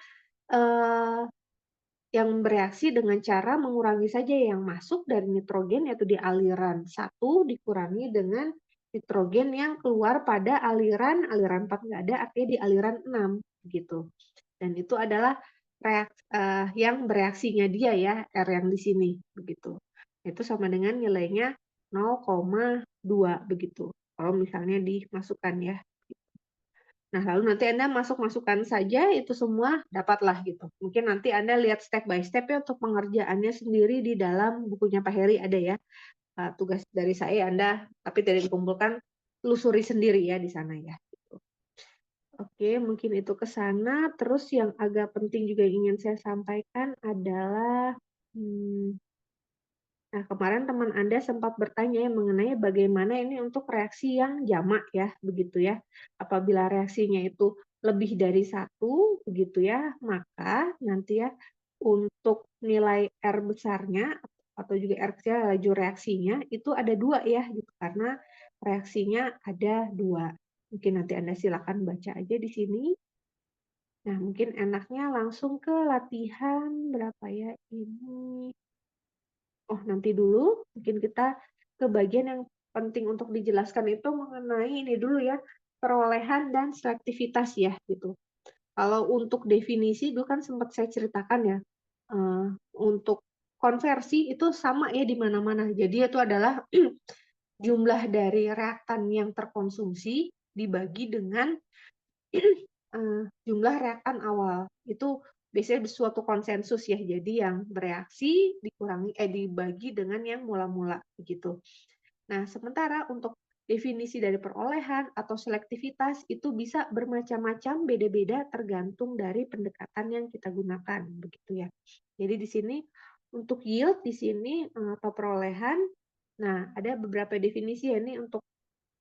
yang bereaksi dengan cara mengurangi saja yang masuk dari nitrogen, yaitu di aliran 1 dikurangi dengan nitrogen yang keluar pada aliran 4 nggak ada, artinya di aliran 6, gitu. Dan itu adalah yang bereaksinya dia ya, R yang di sini, begitu. Itu sama dengan nilainya 0,2 begitu. Kalau misalnya dimasukkan ya. Nah, lalu nanti Anda masukkan saja itu semua dapatlah gitu. Mungkin nanti Anda lihat step by step ya untuk pengerjaannya sendiri di dalam bukunya Pak Heri ada ya. Tugas dari saya Anda tapi tidak dikumpulkan, telusuri sendiri ya di sana ya. Gitu. Oke, mungkin itu ke sana. Terus yang agak penting juga ingin saya sampaikan adalah nah, kemarin teman Anda sempat bertanya ya mengenai bagaimana ini untuk reaksi yang jamak ya, begitu ya. Apabila reaksinya itu lebih dari 1, begitu ya, maka nanti ya untuk nilai R besarnya atau juga R kecil laju reaksinya itu ada 2 ya, gitu. Karena reaksinya ada 2. Mungkin nanti Anda silakan baca aja di sini. Nah, mungkin enaknya langsung ke latihan berapa ya ini. Oh, nanti dulu mungkin kita ke bagian yang penting untuk dijelaskan itu mengenai ini dulu ya, perolehan dan selektivitas ya gitu. Kalau untuk definisi dulu kan sempat saya ceritakan ya, untuk konversi itu sama ya di mana-mana. Jadi itu adalah jumlah dari reaktan yang terkonsumsi dibagi dengan jumlah reaktan awal. Itu biasanya suatu konsensus ya. Jadi yang bereaksi dibagi dengan yang mula-mula begitu. Nah, sementara untuk definisi dari perolehan atau selektivitas itu bisa bermacam-macam, beda-beda tergantung dari pendekatan yang kita gunakan begitu ya. Jadi di sini untuk yield di sini atau perolehan, nah ada beberapa definisi ya ini untuk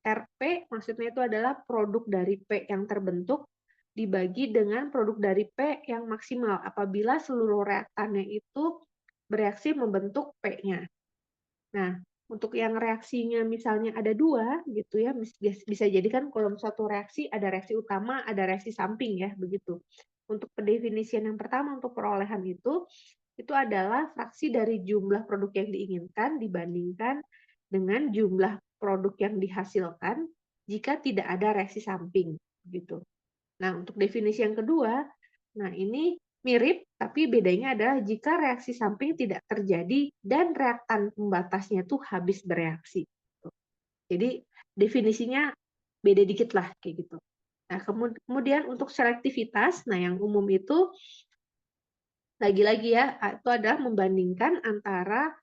RP maksudnya itu adalah produk dari P yang terbentuk dibagi dengan produk dari P yang maksimal apabila seluruh reaktannya itu bereaksi membentuk P-nya. Nah, untuk yang reaksinya misalnya ada 2 gitu ya, bisa jadi kan kalau suatu reaksi ada reaksi utama, ada reaksi samping ya, begitu. Untuk pendefinisian yang pertama untuk perolehan itu adalah fraksi dari jumlah produk yang diinginkan dibandingkan dengan jumlah produk yang dihasilkan jika tidak ada reaksi samping gitu. Nah, untuk definisi yang kedua, nah ini mirip, tapi bedanya adalah jika reaksi samping tidak terjadi dan reaktan pembatasnya itu habis bereaksi. Jadi definisinya beda dikit lah kayak gitu. Nah, kemudian untuk selektivitas, nah yang umum itu lagi-lagi ya, itu adalah membandingkan antara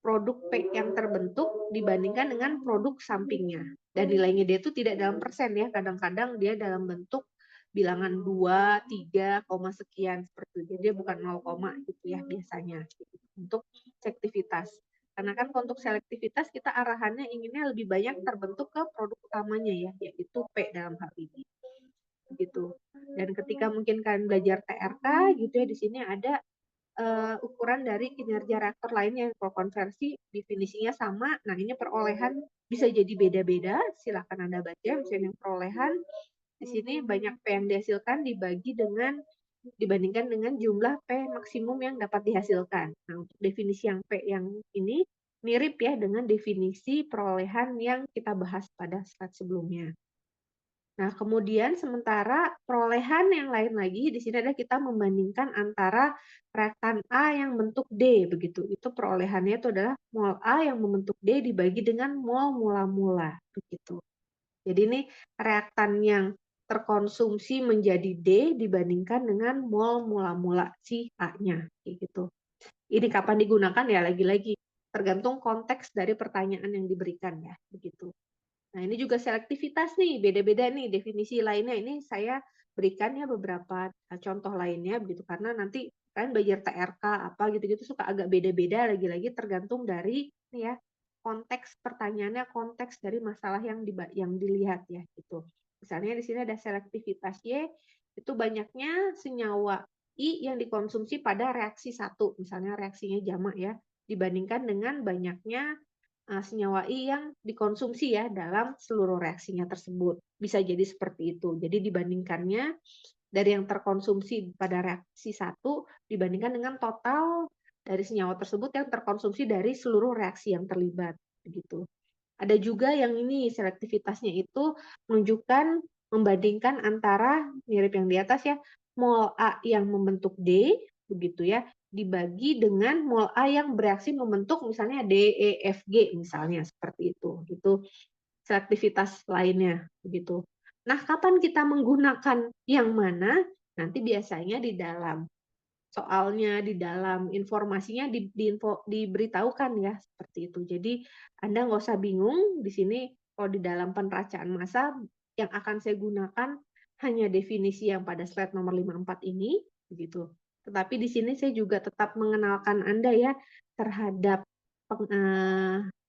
produk P yang terbentuk dibandingkan dengan produk sampingnya. Dan nilainya dia itu tidak dalam persen ya, kadang-kadang dia dalam bentuk bilangan 2, 3, sekian seperti itu. Jadi dia bukan 0, gitu ya biasanya untuk selektivitas. Karena kan untuk selektivitas kita arahannya inginnya lebih banyak terbentuk ke produk utamanya ya, yaitu P dalam hal ini. Gitu. Dan ketika mungkin kalian belajar TRK gitu ya, di sini ada ukuran dari kinerja reaktor lainnya. Kalau konversi definisinya sama, nah ini perolehan bisa jadi beda-beda, silakan Anda baca. Misalnya yang perolehan di sini banyak P yang dihasilkan dibandingkan dengan jumlah P maksimum yang dapat dihasilkan. Nah, untuk definisi yang P yang ini mirip ya dengan definisi perolehan yang kita bahas pada slide sebelumnya. Nah, kemudian sementara perolehan yang lain lagi di sini adalah kita membandingkan antara reaktan A yang bentuk D begitu. Itu perolehannya itu adalah mol A yang membentuk D dibagi dengan mol mula-mula begitu. Jadi ini reaktan yang terkonsumsi menjadi D dibandingkan dengan mol mula-mula si A-nya gitu. Ini kapan digunakan ya lagi-lagi tergantung konteks dari pertanyaan yang diberikan ya begitu. Nah, ini juga selektivitas nih, beda-beda nih definisi lainnya. Ini saya berikan ya beberapa contoh lainnya begitu karena nanti kalian belajar TRK apa gitu-gitu suka agak beda-beda lagi-lagi tergantung dari nih ya konteks pertanyaannya, konteks dari masalah yang dilihat ya gitu. Misalnya di sini ada selektivitas Y itu banyaknya senyawa I yang dikonsumsi pada reaksi 1, misalnya reaksinya jamak ya, dibandingkan dengan banyaknya senyawa I yang dikonsumsi ya dalam seluruh reaksinya tersebut. Bisa jadi seperti itu. Jadi dibandingkannya dari yang terkonsumsi pada reaksi 1 dibandingkan dengan total dari senyawa tersebut yang terkonsumsi dari seluruh reaksi yang terlibat. Begitu. Ada juga yang ini selektivitasnya itu menunjukkan membandingkan antara mirip yang di atas ya, mol A yang membentuk D begitu ya, dibagi dengan mol A yang bereaksi membentuk misalnya D, E, F, G misalnya seperti itu. Itu selektivitas lainnya begitu. Nah, kapan kita menggunakan yang mana? Nanti biasanya di dalam soalnya, di dalam informasinya diberitahukan ya seperti itu. Jadi Anda nggak usah bingung di sini kalau di dalam penracaan massa yang akan saya gunakan hanya definisi yang pada slide nomor 54 ini begitu. Tetapi di sini saya juga tetap mengenalkan Anda ya terhadap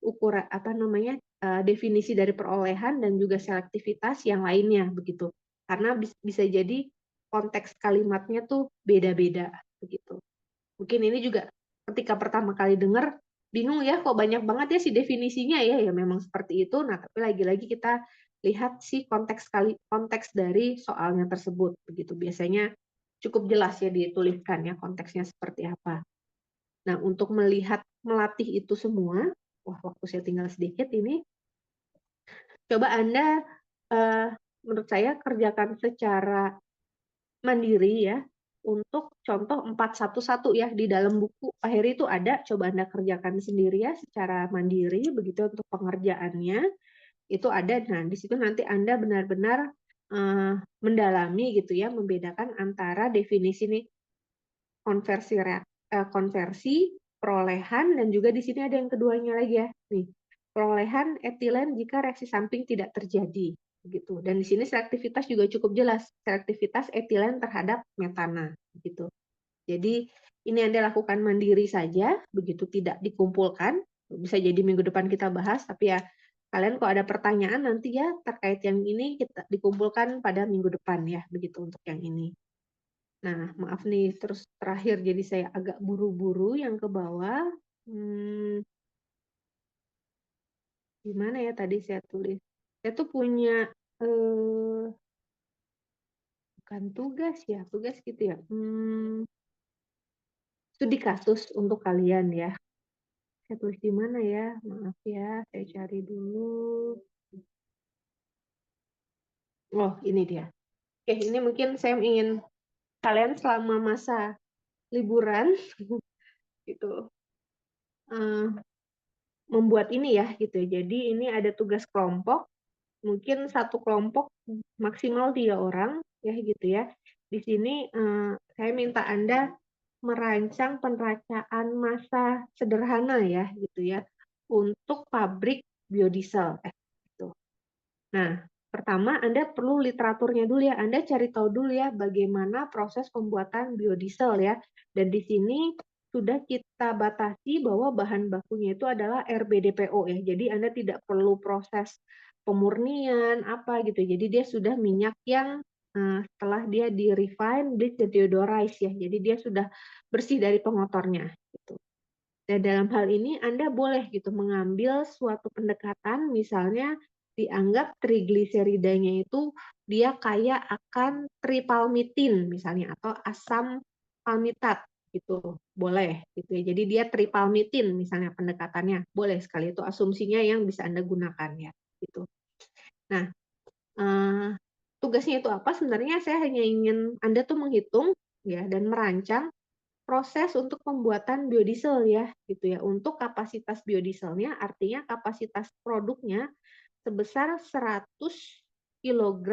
ukuran definisi dari perolehan dan juga selektivitas yang lainnya begitu. Karena bisa jadi konteks kalimatnya tuh beda-beda begitu. Mungkin ini juga ketika pertama kali dengar bingung ya kok banyak banget ya si definisinya ya memang seperti itu. Nah, tapi lagi-lagi kita lihat si konteks dari soalnya tersebut begitu. Biasanya cukup jelas ya dituliskan ya konteksnya seperti apa. Nah, untuk melatih itu semua, waktu saya tinggal sedikit ini, coba Anda menurut saya kerjakan secara mandiri ya, untuk contoh 411 ya, di dalam buku Pak Heri itu ada, coba Anda kerjakan sendiri ya, secara mandiri, begitu untuk pengerjaannya, itu ada, nah di situ nanti Anda benar-benar mendalami gitu ya, membedakan antara definisi nih, konversi, perolehan, dan juga di sini ada yang keduanya lagi ya, nih, perolehan etilen jika reaksi samping tidak terjadi. Gitu. Dan di sini selektivitas juga cukup jelas, selektivitas etilen terhadap metana gitu. Jadi ini Anda lakukan mandiri saja, begitu tidak dikumpulkan. Bisa jadi minggu depan kita bahas, tapi ya kalian kalau ada pertanyaan nanti ya terkait yang ini kita dikumpulkan pada minggu depan ya, begitu untuk yang ini. Nah, maaf nih terus terakhir jadi saya agak buru-buru yang ke bawah. Gimana ya tadi saya tulis? Saya tuh punya bukan tugas ya, tugas gitu ya. Studi kasus untuk kalian ya. Saya tulis di mana ya? Maaf ya, saya cari dulu. Oh, ini dia. Oke, ini mungkin saya ingin kalian selama masa liburan gitu membuat ini ya gitu. Jadi ini ada tugas kelompok. Mungkin satu kelompok maksimal 3 orang ya gitu ya. Di sini saya minta Anda merancang penracaan massa sederhana ya gitu ya untuk pabrik biodiesel gitu. Nah, pertama Anda perlu literaturnya dulu ya. Anda cari tahu dulu ya bagaimana proses pembuatan biodiesel ya. Dan di sini sudah kita batasi bahwa bahan bakunya itu adalah RBDPO ya. Jadi Anda tidak perlu proses pemurnian apa gitu. Jadi dia sudah minyak yang setelah dia di refine, bleach, dan deodorize ya. Jadi dia sudah bersih dari pengotornya gitu. Dan dalam hal ini Anda boleh gitu mengambil suatu pendekatan misalnya dianggap trigliseridanya itu dia kaya akan tripalmitin misalnya atau asam palmitat gitu. Boleh gitu ya. Jadi dia tripalmitin misalnya pendekatannya. Boleh sekali itu asumsinya yang bisa Anda gunakan ya gitu. Nah, tugasnya itu apa? Sebenarnya saya hanya ingin Anda tuh menghitung ya dan merancang proses untuk pembuatan biodiesel ya gitu ya. Untuk kapasitas biodieselnya artinya kapasitas produknya sebesar 100 kg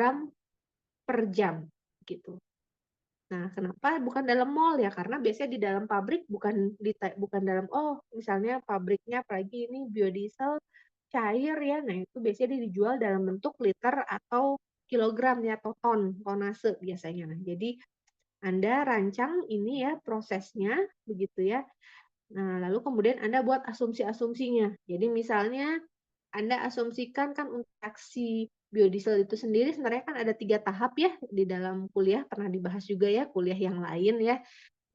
per jam gitu. Nah, kenapa bukan dalam mall ya? Karena biasanya di dalam pabrik bukan dalam misalnya pabriknya apalagi ini biodiesel cair ya. Nah, itu biasanya dijual dalam bentuk liter atau kilogram ya atau tonase biasanya. Nah, jadi Anda rancang ini ya prosesnya begitu ya. Nah, lalu kemudian Anda buat asumsi-asumsinya. Jadi misalnya Anda asumsikan kan untuk reaksi biodiesel itu sendiri sebenarnya kan ada 3 tahap ya di dalam kuliah, pernah dibahas juga ya kuliah yang lain ya.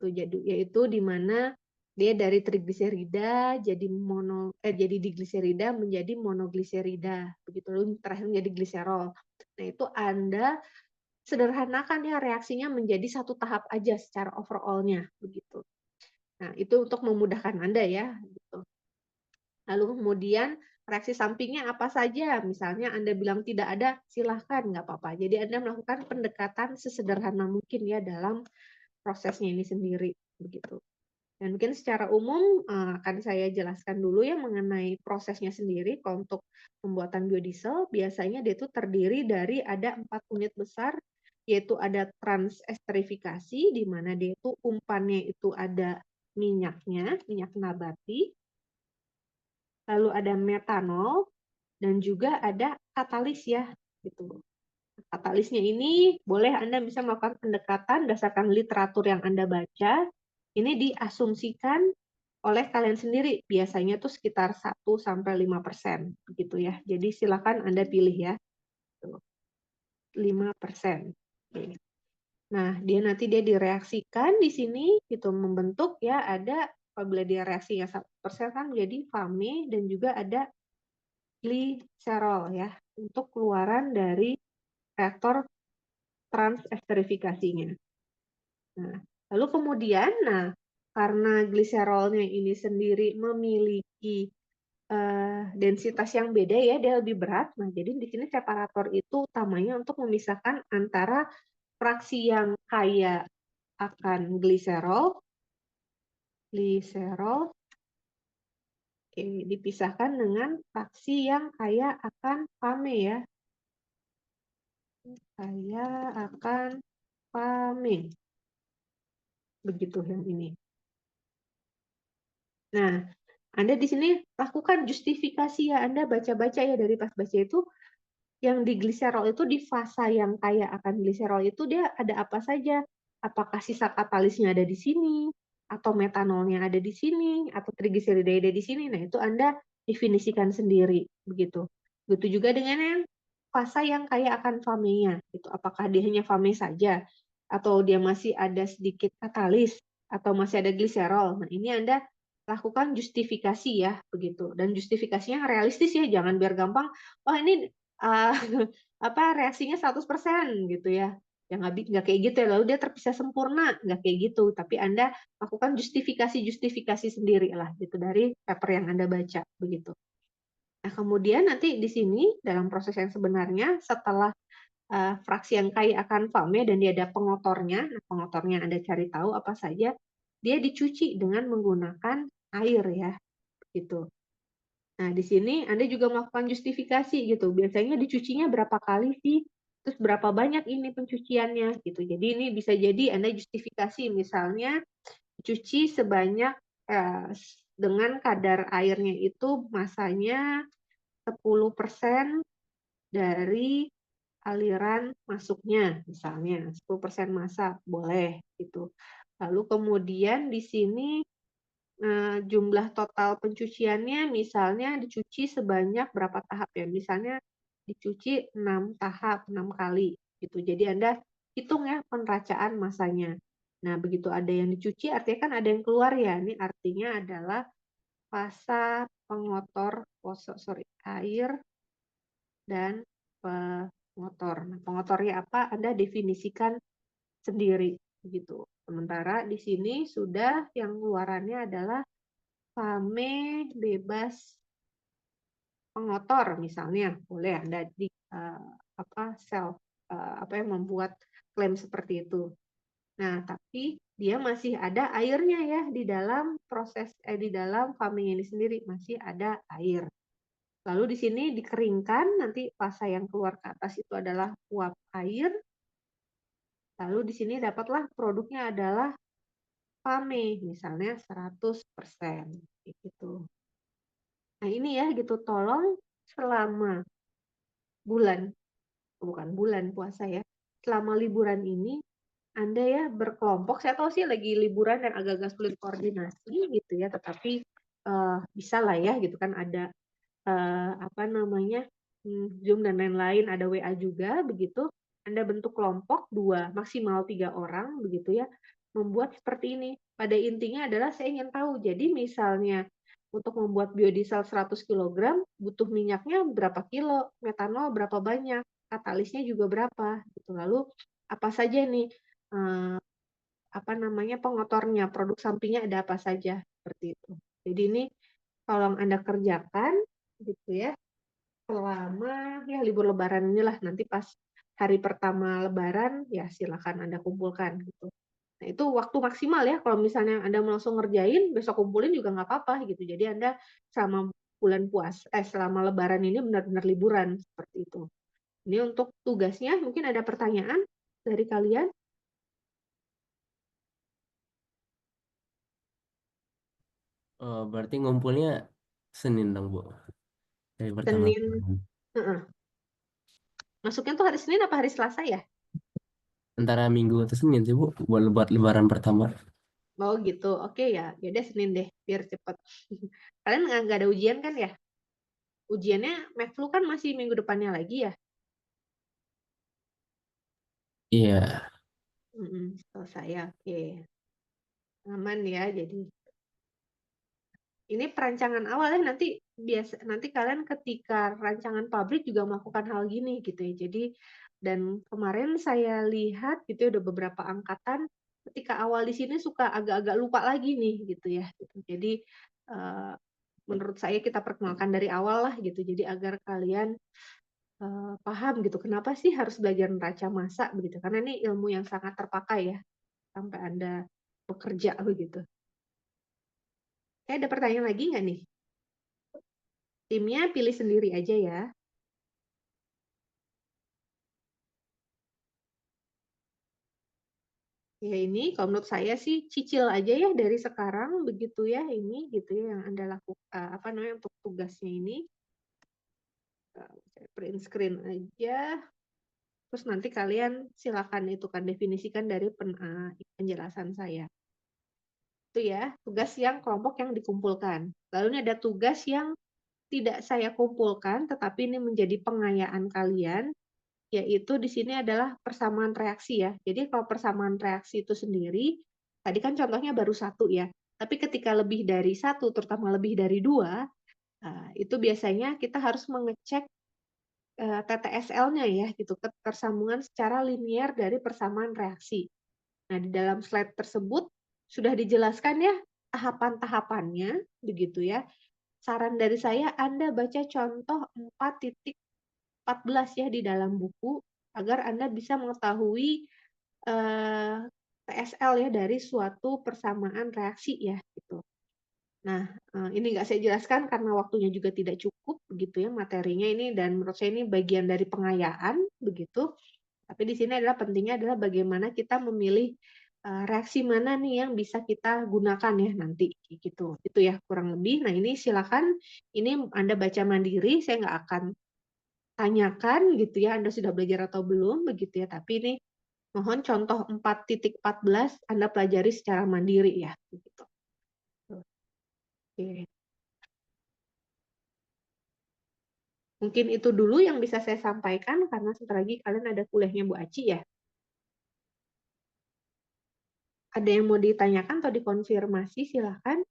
Yaitu di mana dia dari trigliserida jadi digliserida menjadi monogliserida, begitu, lalu terakhir menjadi gliserol. Nah, itu Anda sederhanakan ya reaksinya menjadi satu tahap aja secara overall-nya, begitu. Nah, itu untuk memudahkan Anda ya, gitu. Lalu kemudian reaksi sampingnya apa saja? Misalnya Anda bilang tidak ada, silahkan, nggak apa-apa. Jadi Anda melakukan pendekatan sesederhana mungkin ya dalam prosesnya ini sendiri, begitu. Dan mungkin secara umum akan saya jelaskan dulu ya mengenai prosesnya sendiri. Kalau untuk pembuatan biodiesel, biasanya dia itu terdiri dari ada 4 unit besar, yaitu ada transesterifikasi, di mana dia itu umpannya itu ada minyaknya, minyak nabati, lalu ada metanol, dan juga ada katalis ya, gitu. Katalisnya ini boleh Anda bisa melakukan pendekatan berdasarkan literatur yang Anda baca. Ini diasumsikan oleh kalian sendiri, biasanya tuh sekitar 1-5%, begitu ya. Jadi silakan Anda pilih ya. 5%. Oke. Nah, dia direaksikan di sini gitu membentuk ya ada apabila dia reaksinya 1% kan menjadi fame dan juga ada gliserol ya untuk keluaran dari reaktor transesterifikasinya. Nah, lalu kemudian, karena gliserolnya ini sendiri memiliki densitas yang beda ya, dia lebih berat. Nah, jadi di sini separator itu utamanya untuk memisahkan antara fraksi yang kaya akan gliserol, dipisahkan dengan fraksi yang kaya akan fame ya, kaya akan fame. Begitu yang ini. Nah, Anda di sini lakukan justifikasi ya, Anda baca-baca ya dari pas baca itu, yang di gliserol itu di fasa yang kaya akan gliserol itu dia ada apa saja? Apakah sisa katalisnya ada di sini, atau metanolnya ada di sini, atau trigliserida ada di sini? Nah, itu Anda definisikan sendiri, begitu. Begitu juga dengan yang fasa yang kaya akan famenya, gitu. Apakah dia hanya fame saja, atau dia masih ada sedikit katalis, atau masih ada gliserol? Nah, ini Anda lakukan justifikasi ya, begitu. Dan justifikasinya realistis ya, jangan biar gampang, oh ini reaksinya 100% gitu ya. Ya nggak kayak gitu ya, lalu dia terpisah sempurna, nggak kayak gitu. Tapi Anda lakukan justifikasi sendiri lah gitu dari paper yang Anda baca begitu. Nah, kemudian nanti di sini dalam proses yang sebenarnya setelah fraksi yang kaya akan fame dan dia ada pengotornya, pengotornya Anda cari tahu apa saja, dia dicuci dengan menggunakan air ya, gitu. Nah, di sini Anda juga melakukan justifikasi gitu. Biasanya dicucinya berapa kali sih? Terus berapa banyak ini pencuciannya gitu. Jadi ini bisa jadi Anda justifikasi misalnya cuci sebanyak dengan kadar airnya itu masanya 10% dari aliran masuknya misalnya. 10% massa boleh gitu. Lalu kemudian di sini jumlah total pencuciannya misalnya dicuci sebanyak berapa tahap ya, misalnya dicuci 6 tahap, 6 kali gitu. Jadi Anda hitung ya penracaan masanya. Nah, begitu ada yang dicuci artinya kan ada yang keluar ya. Ini artinya adalah fasa pengotor air dan pengotor. Nah, pengotornya apa? Anda definisikan sendiri begitu. Sementara di sini sudah yang keluarannya adalah fame bebas pengotor misalnya, boleh Anda membuat klaim seperti itu. Nah, tapi dia masih ada airnya ya di dalam proses di dalam fame ini sendiri masih ada air. Lalu di sini dikeringkan, nanti fasa yang keluar ke atas itu adalah uap air. Lalu di sini dapatlah produknya adalah fame, misalnya 100%. Gitu. Nah, ini ya gitu, tolong selama bulan puasa ya, selama liburan ini Anda ya berkelompok, saya tahu sih lagi liburan dan agak-agak sulit koordinasi gitu ya, tetapi bisa lah ya gitu kan ada apa namanya, Zoom dan lain-lain, ada WA juga begitu, Anda bentuk kelompok 2 maksimal 3 orang begitu ya, membuat seperti ini. Pada intinya adalah saya ingin tahu, jadi misalnya untuk membuat biodiesel 100 kilogram butuh minyaknya berapa kilo, metanol berapa banyak, katalisnya juga berapa gitu. Lalu apa saja nih, apa namanya, pengotornya, produk sampingnya ada apa saja, seperti itu. Jadi ini tolong Anda kerjakan gitu ya, selama ya libur lebaran inilah, nanti pas hari pertama lebaran ya silakan Anda kumpulkan gitu. Nah itu waktu maksimal ya, kalau misalnya Anda mau langsung ngerjain, besok kumpulin juga nggak apa-apa gitu. Jadi Anda selama selama lebaran ini benar-benar liburan, seperti itu. Ini untuk tugasnya, mungkin ada pertanyaan dari kalian? Berarti ngumpulnya Senin dong, Bu. Dari pertama. Senin, heeh. Masuknya tuh hari Senin apa hari Selasa ya? Antara Minggu atau Senin sih, Bu. Buat lebaran pertama. Oh gitu, oke ya. Yaudah Senin deh, biar cepet. Kalian nggak ada ujian kan ya? Ujiannya Medflu kan masih minggu depannya lagi ya? Iya. Selesai ya, oke. Aman ya, jadi ini perancangan awal ya, nanti kalian ketika rancangan pabrik juga melakukan hal gini gitu ya. Jadi dan kemarin saya lihat gitu ya, udah beberapa angkatan ketika awal di sini suka agak-agak lupa lagi nih gitu ya. Gitu. Jadi menurut saya kita perkenalkan dari awal lah gitu. Jadi agar kalian paham gitu kenapa sih harus belajar neraca massa begitu. Karena ini ilmu yang sangat terpakai ya sampai Anda bekerja begitu. Ada pertanyaan lagi nggak nih? Timnya pilih sendiri aja ya. Ya ini kalau menurut saya sih cicil aja ya dari sekarang begitu ya ini gitu ya yang Anda lakukan apa namanya untuk tugasnya ini. Saya print screen aja. Terus nanti kalian silakan itu kan definisikan dari penjelasan saya. Itu ya, tugas yang kelompok yang dikumpulkan. Lalu ini ada tugas yang tidak saya kumpulkan tetapi ini menjadi pengayaan kalian, yaitu di sini adalah persamaan reaksi ya. Jadi kalau persamaan reaksi itu sendiri, tadi kan contohnya baru 1 ya. Tapi ketika lebih dari 1, terutama lebih dari 2, itu biasanya kita harus mengecek TTSL-nya ya, gitu, ketersambungan secara linier dari persamaan reaksi. Nah, di dalam slide tersebut sudah dijelaskan ya tahapan-tahapannya, begitu ya. Saran dari saya Anda baca contoh 4.14 ya di dalam buku agar Anda bisa mengetahui TSL ya dari suatu persamaan reaksi ya gitu. Nah, ini nggak saya jelaskan karena waktunya juga tidak cukup begitu ya materinya ini dan menurut saya ini bagian dari pengayaan begitu. Tapi di sini adalah pentingnya adalah bagaimana kita memilih reaksi mana nih yang bisa kita gunakan ya nanti gitu. Itu ya kurang lebih. Nah, ini silakan ini Anda baca mandiri, saya nggak akan tanyakan gitu ya Anda sudah belajar atau belum begitu ya. Tapi ini mohon contoh 4.14 Anda pelajari secara mandiri ya begitu. Oke. Mungkin itu dulu yang bisa saya sampaikan karena sebentar lagi kalian ada kuliahnya Bu Aci ya. Ada yang mau ditanyakan atau dikonfirmasi silakan.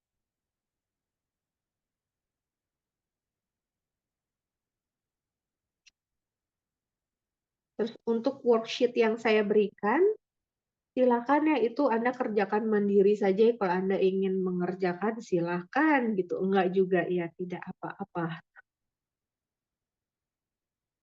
Terus untuk worksheet yang saya berikan, silakan ya itu Anda kerjakan mandiri saja kalau Anda ingin mengerjakan silakan gitu. Enggak juga ya tidak apa-apa.